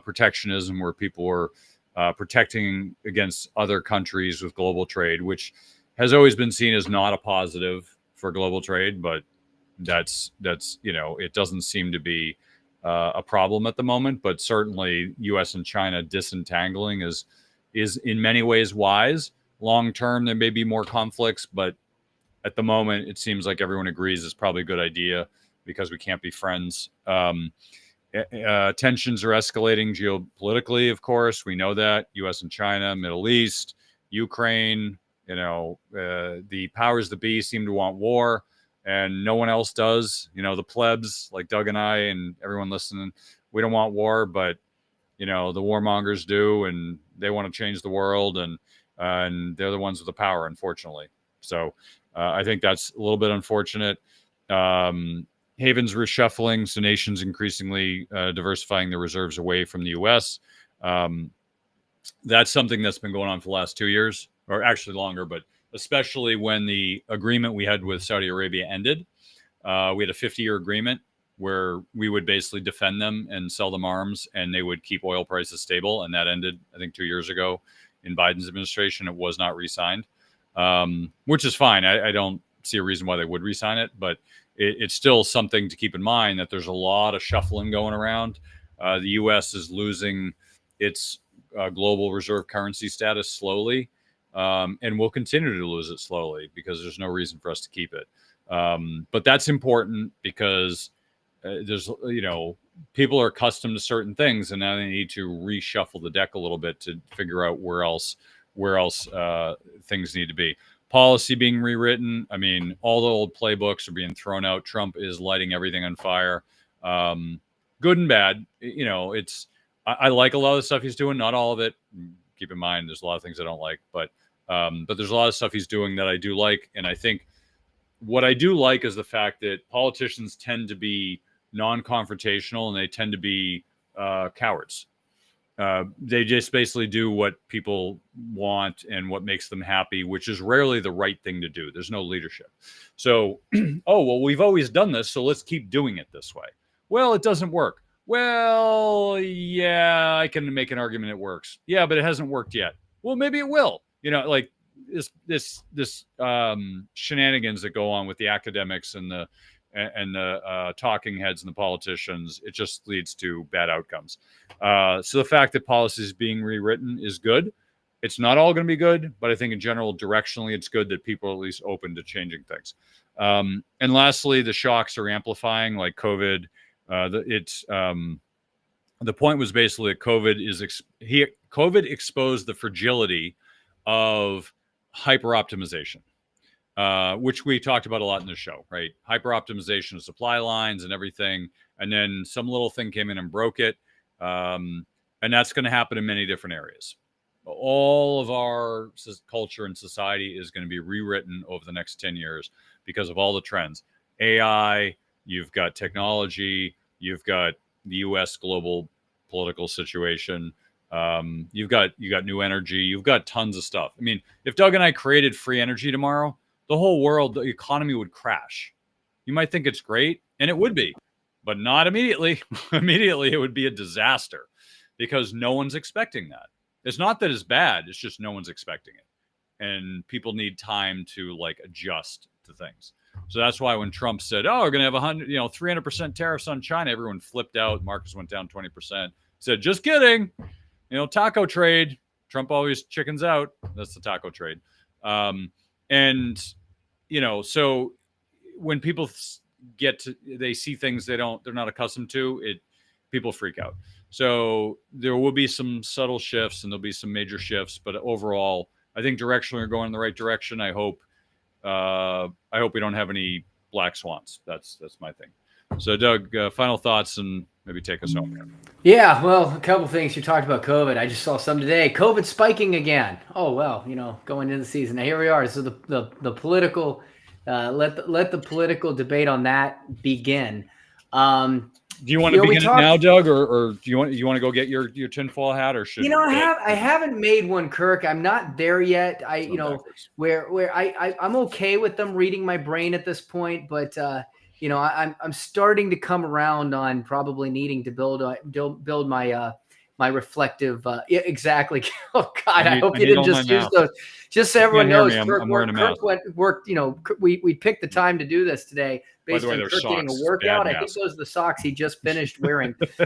Protectionism, where people are protecting against other countries with global trade, which has always been seen as not a positive for global trade, but that's it doesn't seem to be a problem at the moment. But certainly, U.S. and China disentangling is in many ways wise. Long term, there may be more conflicts, but at the moment, it seems like everyone agrees it's probably a good idea because we can't be friends. Tensions are escalating geopolitically, of course. We know that. U.S. and China, Middle East, Ukraine, the powers that be seem to want war, and no one else does. The plebs, like Doug and I and everyone listening, we don't want war, but the warmongers do, and they want to change the world, and they're the ones with the power, unfortunately. So I think that's a little bit unfortunate. Havens reshuffling, so nations increasingly diversifying their reserves away from the U.S. That's something that's been going on for the last 2 years, or actually longer, but especially when the agreement we had with Saudi Arabia ended. We had a 50-year agreement where we would basically defend them and sell them arms, and they would keep oil prices stable. And that ended, I think, 2 years ago in Biden's administration. It was not re-signed, which is fine. I don't see a reason why they would re-sign it, but it's still something to keep in mind that there's a lot of shuffling going around. The U.S. is losing its global reserve currency status slowly, and we'll continue to lose it slowly because there's no reason for us to keep it. But that's important because there's, people are accustomed to certain things, and now they need to reshuffle the deck a little bit to figure out where else things need to be. Policy being rewritten. I mean, all the old playbooks are being thrown out. Trump is lighting everything on fire. Good and bad. I like a lot of the stuff he's doing, not all of it. Keep in mind, there's a lot of things I don't like, but there's a lot of stuff he's doing that I do like. And I think what I do like is the fact that politicians tend to be non-confrontational and they tend to be cowards. They just basically do what people want and what makes them happy, which is rarely the right thing to do. There's no leadership. So, we've always done this, so let's keep doing it this way. Well, it doesn't work. Well, yeah, I can make an argument it works. Yeah, but it hasn't worked yet. Well, maybe it will. Like this shenanigans that go on with the academics and the talking heads and the politicians, it just leads to bad outcomes. So the fact that policy is being rewritten is good. It's not all going to be good, but I think in general, directionally, it's good that people are at least open to changing things. And lastly, the shocks are amplifying, like COVID. The point was basically that COVID exposed the fragility of hyper optimization. Which we talked about a lot in the show, right? Hyper optimization of supply lines and everything. And then some little thing came in and broke it. And that's going to happen in many different areas. All of our culture and society is going to be rewritten over the next 10 years because of all the trends. AI, you've got technology, you've got the U.S. global political situation. You've got new energy. You've got tons of stuff. I mean, if Doug and I created free energy tomorrow, the whole world, the economy would crash. You might think it's great, and it would be, but not immediately. Immediately, it would be a disaster because no one's expecting that. It's not that it's bad. It's just no one's expecting it. And people need time to adjust to things. So that's why when Trump said, we're going to have 300% tariffs on China, everyone flipped out. Markets went down 20%. Said, just kidding. Taco trade. Trump always chickens out. That's the taco trade. So when people they see things they're not accustomed to, people freak out. So there will be some subtle shifts and there'll be some major shifts, but overall, I think directionally we're going in the right direction. I hope we don't have any black swans. That's my thing. So Doug, final thoughts and maybe take us home here. Yeah, well, a couple things. You talked about COVID. I just saw some today. COVID spiking again. Oh well, going into the season. Now here we are. So the political, let the political debate on that begin. Do you want to begin it now, Doug, or do you want to go get your tinfoil hat, or should I haven't made one, Kirk. I'm not there yet. Where I'm okay with them reading my brain at this point, but I'm starting to come around on probably needing to build my my reflective. Exactly. Oh God, I hope you didn't just use those. Just so everyone knows, Kirk worked. We picked the time to do this today based on Kirk getting a workout. I think those are the socks he just finished wearing. What's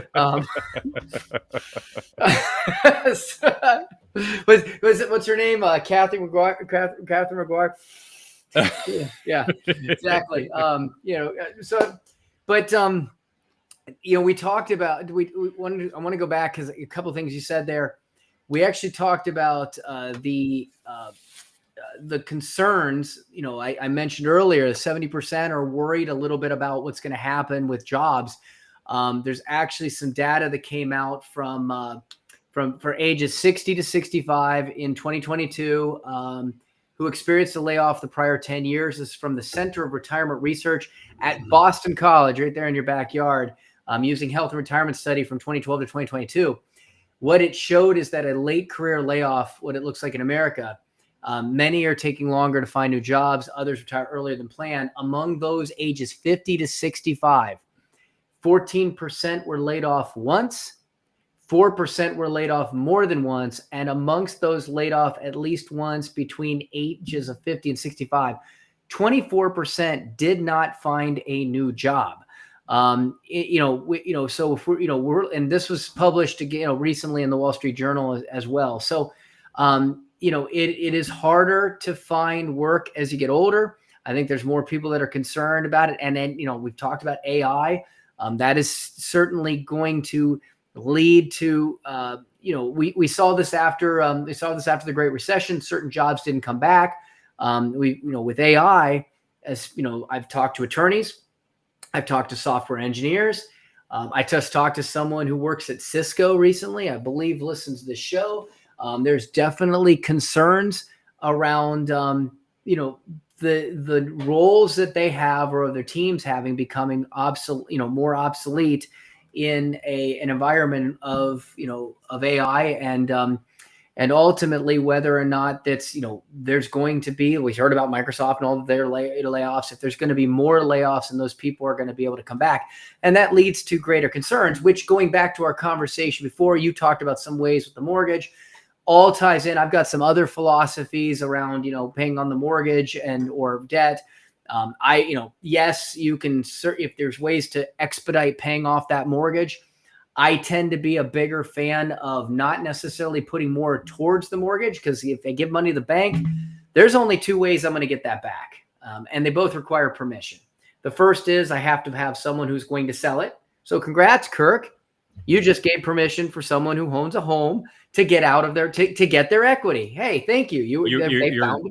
her name? Catherine McGuire. Yeah, exactly. We talked about. I want to go back because a couple of things you said there. We actually talked about the concerns. I mentioned earlier, 70% are worried a little bit about what's going to happen with jobs. There's actually some data that came out for ages 60 to 65 in 2022. Who experienced a layoff the prior 10 years. This is from the Center of Retirement Research at Boston College, right there in your backyard, using health and retirement study from 2012 to 2022. What it showed is that a late career layoff, what it looks like in America, Many are taking longer to find new jobs. Others retire earlier than planned. Among those ages 50 to 65, 14% were laid off once, 4% were laid off more than once, and amongst those laid off at least once between ages of 50 and 65, 24% did not find a new job. So if we're, and this was published again, recently in the Wall Street Journal as well. So, it is harder to find work as you get older. I think there's more people that are concerned about it. And then, we've talked about AI. That is certainly going to lead to, we saw this after the Great Recession. Certain jobs didn't come back. With AI, as I've talked to attorneys, I've talked to software engineers. I just talked to someone who works at Cisco recently, I believe listens to the show. There's definitely concerns around, the roles that they have or their teams having becoming obsolete, more obsolete in an environment of AI, and ultimately whether or not that's, there's going to be, we heard about Microsoft and all of their layoffs, if there's going to be more layoffs and those people are going to be able to come back. And that leads to greater concerns, which, going back to our conversation before, you talked about some ways with the mortgage, all ties in. I've got some other philosophies around, paying on the mortgage or debt. Yes, you can, if there's ways to expedite paying off that mortgage. I tend to be a bigger fan of not necessarily putting more towards the mortgage, because if they give money to the bank, there's only two ways I'm going to get that back. And they both require permission. The first is I have to have someone who's going to sell it. So congrats, Kirk. You just gave permission for someone who owns a home to get out of their, to get their equity. Hey, thank you.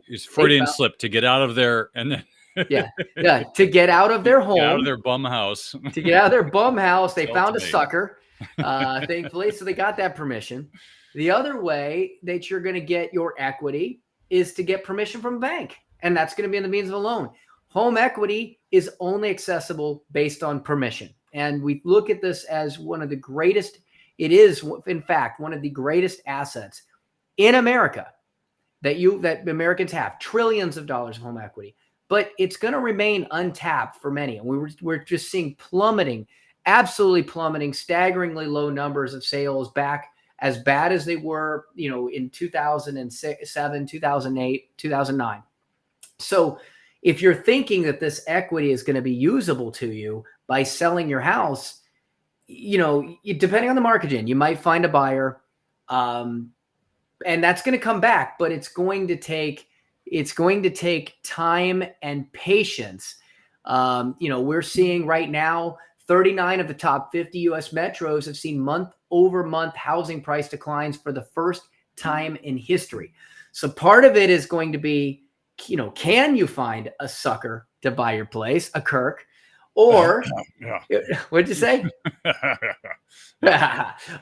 It's Freudian slip to get out of their, and then to get out of their home, get out of their bum house. To get out of their bum house, they found a sucker, thankfully, so they got that permission. The other way that you're going to get your equity is to get permission from a bank, and that's going to be in the means of a loan. Home equity is only accessible based on permission, and we look at this as one of the greatest. It is, in fact, one of the greatest assets in America that Americans have. Trillions of dollars of home equity. But it's going to remain untapped for many. And we're just seeing absolutely plummeting, staggeringly low numbers of sales, back as bad as they were, in 2007, 2008, 2009. So if you're thinking that this equity is going to be usable to you by selling your house, depending on the market you might find a buyer, and that's going to come back, but it's going to take time and patience. We're seeing right now 39 of the top 50 U.S. metros have seen month-over-month housing price declines for the first time in history. So part of it is going to be, can you find a sucker to buy your place, a Kirk? Or, what'd you say?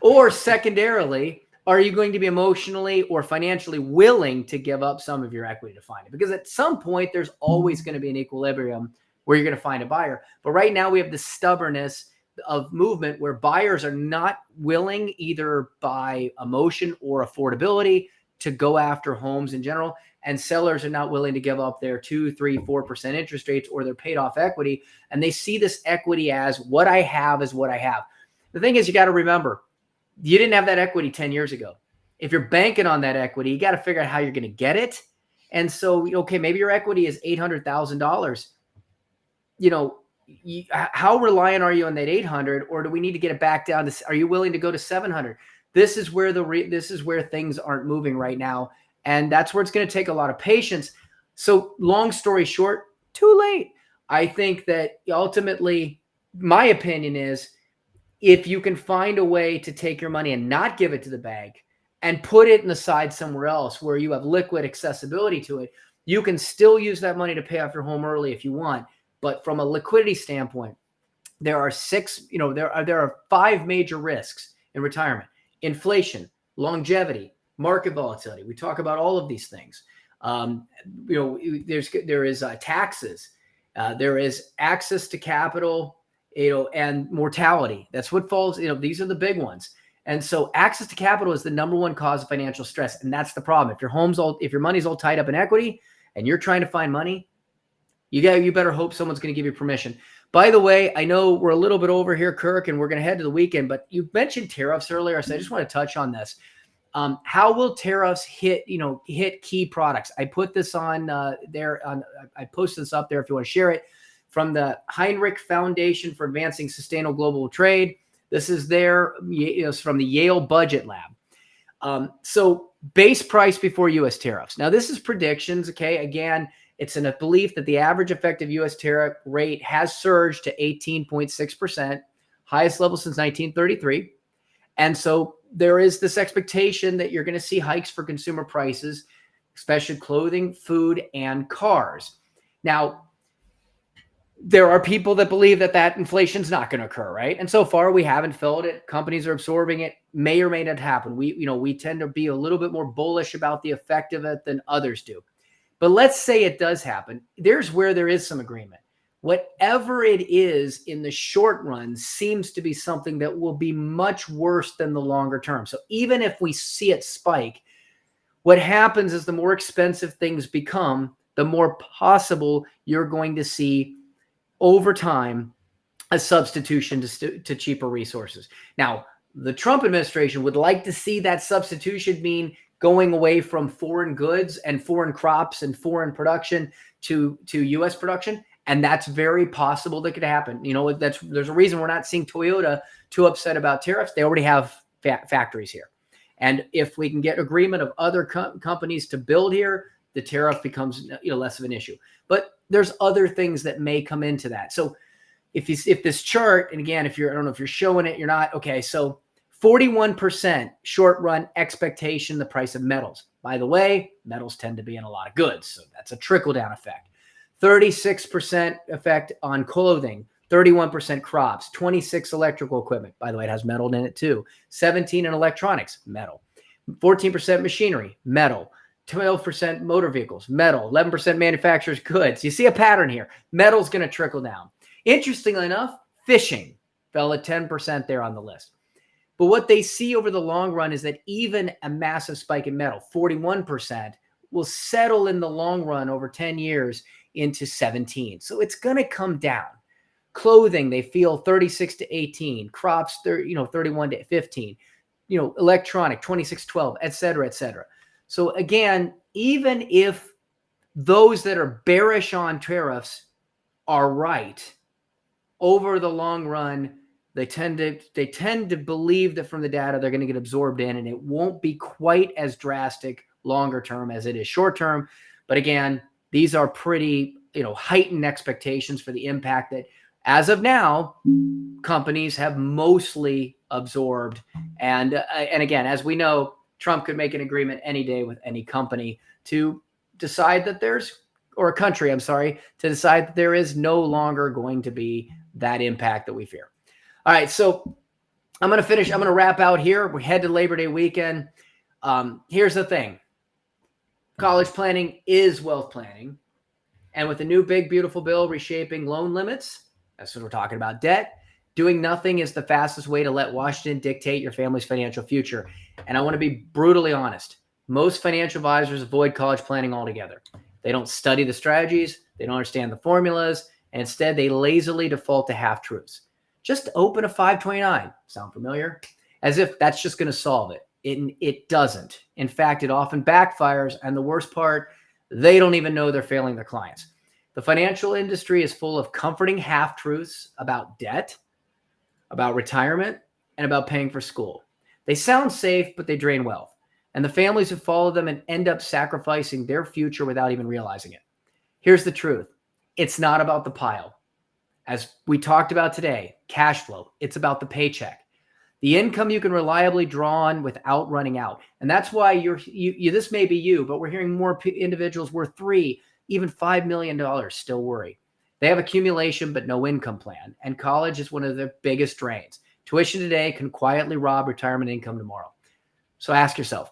Or secondarily, are you going to be emotionally or financially willing to give up some of your equity to find it? Because at some point, there's always going to be an equilibrium where you're going to find a buyer. But right now, we have the stubbornness of movement where buyers are not willing, either by emotion or affordability, to go after homes in general. And sellers are not willing to give up their 2%, 3%, 4% interest rates or their paid off equity. And they see this equity as what I have is what I have. The thing is, you got to remember, you didn't have that equity 10 years ago. If you're banking on that equity, you got to figure out how you're going to get it. And so, okay, maybe your equity is $800,000. How reliant are you on that 800, or do we need to get it back down to, are you willing to go to 700? This is where things aren't moving right now. And that's where it's going to take a lot of patience. So long story short, too late. I think that ultimately, my opinion is, if you can find a way to take your money and not give it to the bank and put it in the side somewhere else where you have liquid accessibility to it, you can still use that money to pay off your home early if you want. But from a liquidity standpoint, there are there are 5 major risks in retirement: inflation, longevity, market volatility. We talk about all of these things. There is taxes, there is access to capital, and mortality. That's what falls. These are the big ones. And so access to capital is the number one cause of financial stress. And that's the problem. If your money's all tied up in equity and you're trying to find money, you better hope someone's going to give you permission. By the way, I know we're a little bit over here, Kirk, and we're going to head to the weekend, but you mentioned tariffs earlier. So I just want to touch on this. How will tariffs hit key products? I put this on I posted this up there if you want to share it, from the Heinrich Foundation for Advancing Sustainable Global Trade. This is from the Yale Budget Lab. So base price before U.S. tariffs. Now, this is predictions, okay? Again, it's in a belief that the average effective U.S. tariff rate has surged to 18.6%, highest level since 1933. And so there is this expectation that you're going to see hikes for consumer prices, especially clothing, food, and cars. Now, there are people that believe that inflation is not going to occur, right? And so far, we haven't felt it. Companies are absorbing it. May or may not happen. We tend to be a little bit more bullish about the effect of it than others do. But let's say it does happen. There's where there is some agreement. Whatever it is in the short run seems to be something that will be much worse than the longer term. So even if we see it spike, what happens is the more expensive things become, the more possible you're going to see over time a substitution to cheaper resources. Now, the Trump administration would like to see that substitution mean going away from foreign goods and foreign crops and foreign production to U.S. production. And that's very possible that could happen. There's a reason we're not seeing Toyota too upset about tariffs. They already have factories here. And if we can get agreement of other companies to build here, the tariff becomes less of an issue. But there's other things that may come into that. So if this chart, and again, I don't know if you're showing it, you're not. Okay, so 41% short run expectation, the price of metals. By the way, metals tend to be in a lot of goods. So that's a trickle down effect. 36% effect on clothing, 31% crops, 26 electrical equipment. By the way, it has metal in it too. 17 in electronics, metal. 14% machinery, metal. 12% motor vehicles, metal. 11% manufacturers goods. You see a pattern here. Metal's going to trickle down. Interestingly enough, fishing fell at 10% there on the list. But what they see over the long run is that even a massive spike in metal, 41%, will settle in the long run over 10 years into 17. So it's going to come down. Clothing, they feel 36 to 18. Crops, 31 to 15. Electronic, 26 to 12, et cetera, et cetera. So again, even if those that are bearish on tariffs are right, over the long run, they tend to believe that from the data they're going to get absorbed in, and it won't be quite as drastic longer term as it is short term. But again, these are pretty heightened expectations for the impact that, as of now, companies have mostly absorbed. And again, as we know, Trump could make an agreement any day with any company to decide that or a country, to decide that there is no longer going to be that impact that we fear. All right, so I'm going to wrap out here. We head to Labor Day weekend. Here's the thing. College planning is wealth planning. And with the new big, beautiful bill reshaping loan limits, that's what we're talking about, debt, doing nothing is the fastest way to let Washington dictate your family's financial future. And I want to be brutally honest. Most financial advisors avoid college planning altogether. They don't study the strategies. They don't understand the formulas. And instead, they lazily default to half-truths. Just open a 529. Sound familiar? As if that's just going to solve it. It doesn't. In fact, it often backfires. And the worst part, they don't even know they're failing their clients. The financial industry is full of comforting half-truths about debt, about retirement, and about paying for school. They sound safe, but they drain wealth. And the families who follow them and end up sacrificing their future without even realizing it. Here's the truth. It's not about the pile. As we talked about today, cash flow, it's about the paycheck. The income you can reliably draw on without running out. And that's why this may be you, but we're hearing more individuals worth $3, even $5 million still worry. They have accumulation, but no income plan. And college is one of their biggest drains. Tuition today can quietly rob retirement income tomorrow. So ask yourself,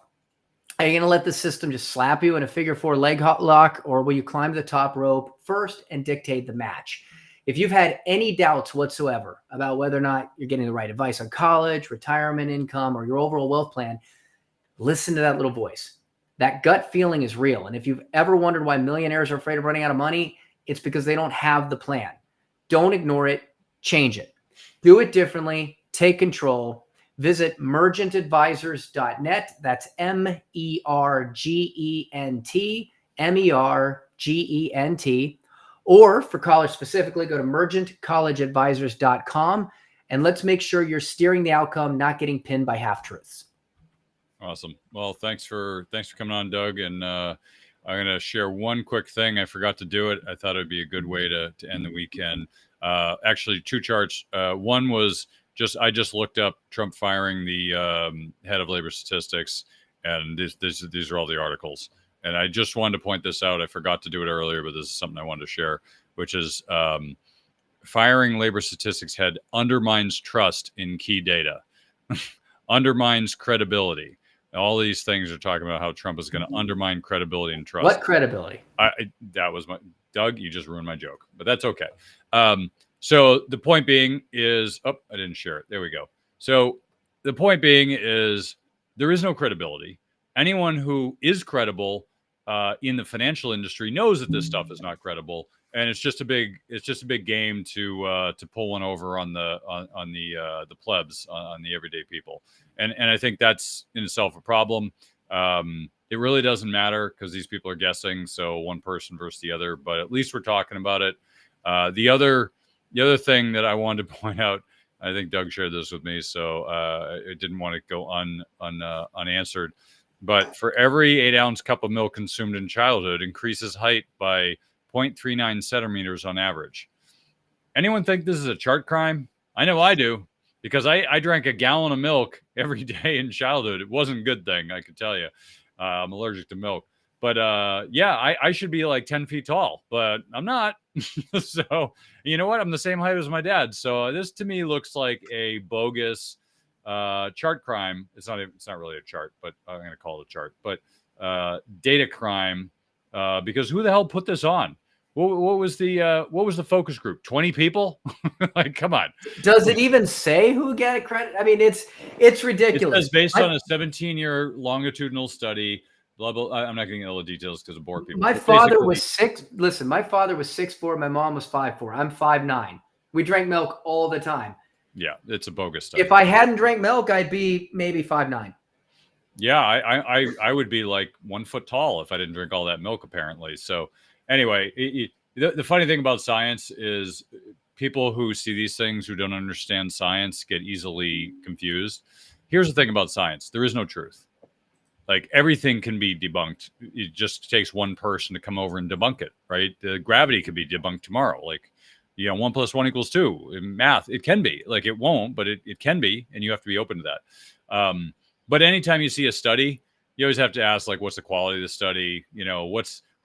are you going to let the system just slap you in a figure 4 leg lock, or will you climb the top rope first and dictate the match? If you've had any doubts whatsoever about whether or not you're getting the right advice on college, retirement income, or your overall wealth plan, listen to that little voice. That gut feeling is real. And if you've ever wondered why millionaires are afraid of running out of money, it's because they don't have the plan. Don't ignore it. Change it. Do it differently. Take control. Visit mergentadvisors.net. That's MERGENT. Or for college specifically, go to mergentcollegeadvisors.com. And let's make sure you're steering the outcome, not getting pinned by half-truths. Awesome. Well, thanks for coming on, Doug. And I'm going to share one quick thing. I forgot to do it. I thought it'd be a good way to end the weekend. Actually, two charts. One was I just looked up Trump firing the head of labor statistics, and these are all the articles. And I just wanted to point this out. I forgot to do it earlier, but this is something I wanted to share, which is firing labor statistics head undermines trust in key data, undermines credibility. All these things are talking about how Trump is going to undermine credibility and trust. What credibility? That was Doug, you just ruined my joke, but that's okay. So the point being is, I didn't share it. There we go. So the point being is there is no credibility. Anyone who is credible in the financial industry knows that this stuff is not credible, and it's just a big game to pull one over on the plebs, on the everyday people. And I think that's in itself a problem. It really doesn't matter because these people are guessing. So one person versus the other, but at least we're talking about it. The other thing that I wanted to point out, I think Doug shared this with me, so I didn't want to go unanswered. But for every 8-ounce cup of milk consumed in childhood, increases height by 0.39 centimeters on average. Anyone think this is a chart crime? I know I do, because I drank a gallon of milk every day in childhood. It wasn't a good thing, I can tell you. I'm allergic to milk. But yeah, I should be like 10 feet tall, but I'm not. So you know what? I'm the same height as my dad. So this to me looks like a bogus chart crime. It's not really a chart, but I'm going to call it a chart. But data crime, because who the hell put this on? What was the focus group? 20 people? Like, come on. Does it even say who got credit? I mean, it's ridiculous. It says based on a 17-year longitudinal study. Blah, blah. I'm not getting all the details because it bore people. My father was 6. Listen, my father was 6'4". My mom was 5'4". I'm 5'9". We drank milk all the time. Yeah, it's a bogus study. If I hadn't drank milk, I'd be maybe 5'9". Yeah, I would be like 1 foot tall if I didn't drink all that milk, apparently. So anyway, the funny thing about science is people who see these things who don't understand science get easily confused. Here's the thing about science. There is no truth. Like, everything can be debunked. It just takes one person to come over and debunk it, right? The gravity could be debunked tomorrow. Like, 1 + 1 = 2 in math. It can be. Like, it won't, but it can be, and you have to be open to that. But anytime you see a study, you always have to ask, like, what's the quality of the study?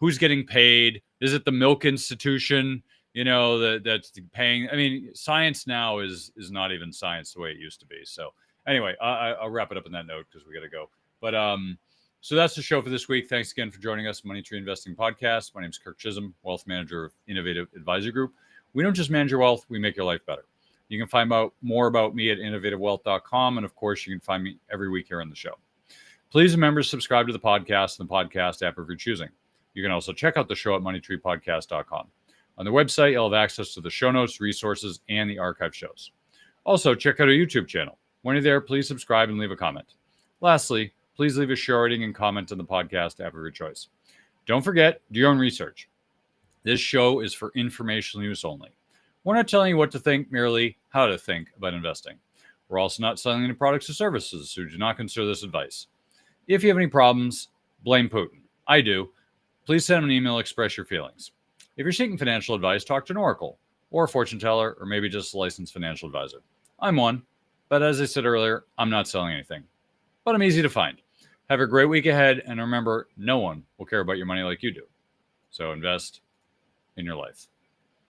Who's getting paid? Is it the milk institution? That's paying. I mean, science now is not even science the way it used to be. So anyway, I'll wrap it up on that note because we got to go. But so that's the show for this week. Thanks again for joining us, Money Tree Investing Podcast. My name is Kirk Chisholm, Wealth Manager of Innovative Advisor Group. We don't just manage your wealth, we make your life better. You can find out more about me at innovativewealth.com. And of course, you can find me every week here on the show. Please remember to subscribe to the podcast and the podcast app of your choosing. You can also check out the show at moneytreepodcast.com. On the website, you'll have access to the show notes, resources, and the archive shows. Also, check out our YouTube channel. When you're there, please subscribe and leave a comment. Lastly, please leave a share rating and comment on the podcast app of your choice. Don't forget, do your own research. This show is for informational use only. We're not telling you what to think, merely how to think about investing. We're also not selling any products or services, so do not consider this advice. If you have any problems, blame Putin. I do. Please send him an email, express your feelings. If you're seeking financial advice, talk to an oracle or a fortune teller or maybe just a licensed financial advisor. I'm one, but as I said earlier, I'm not selling anything. But I'm easy to find. Have a great week ahead, and remember, no one will care about your money like you do. So invest in your life.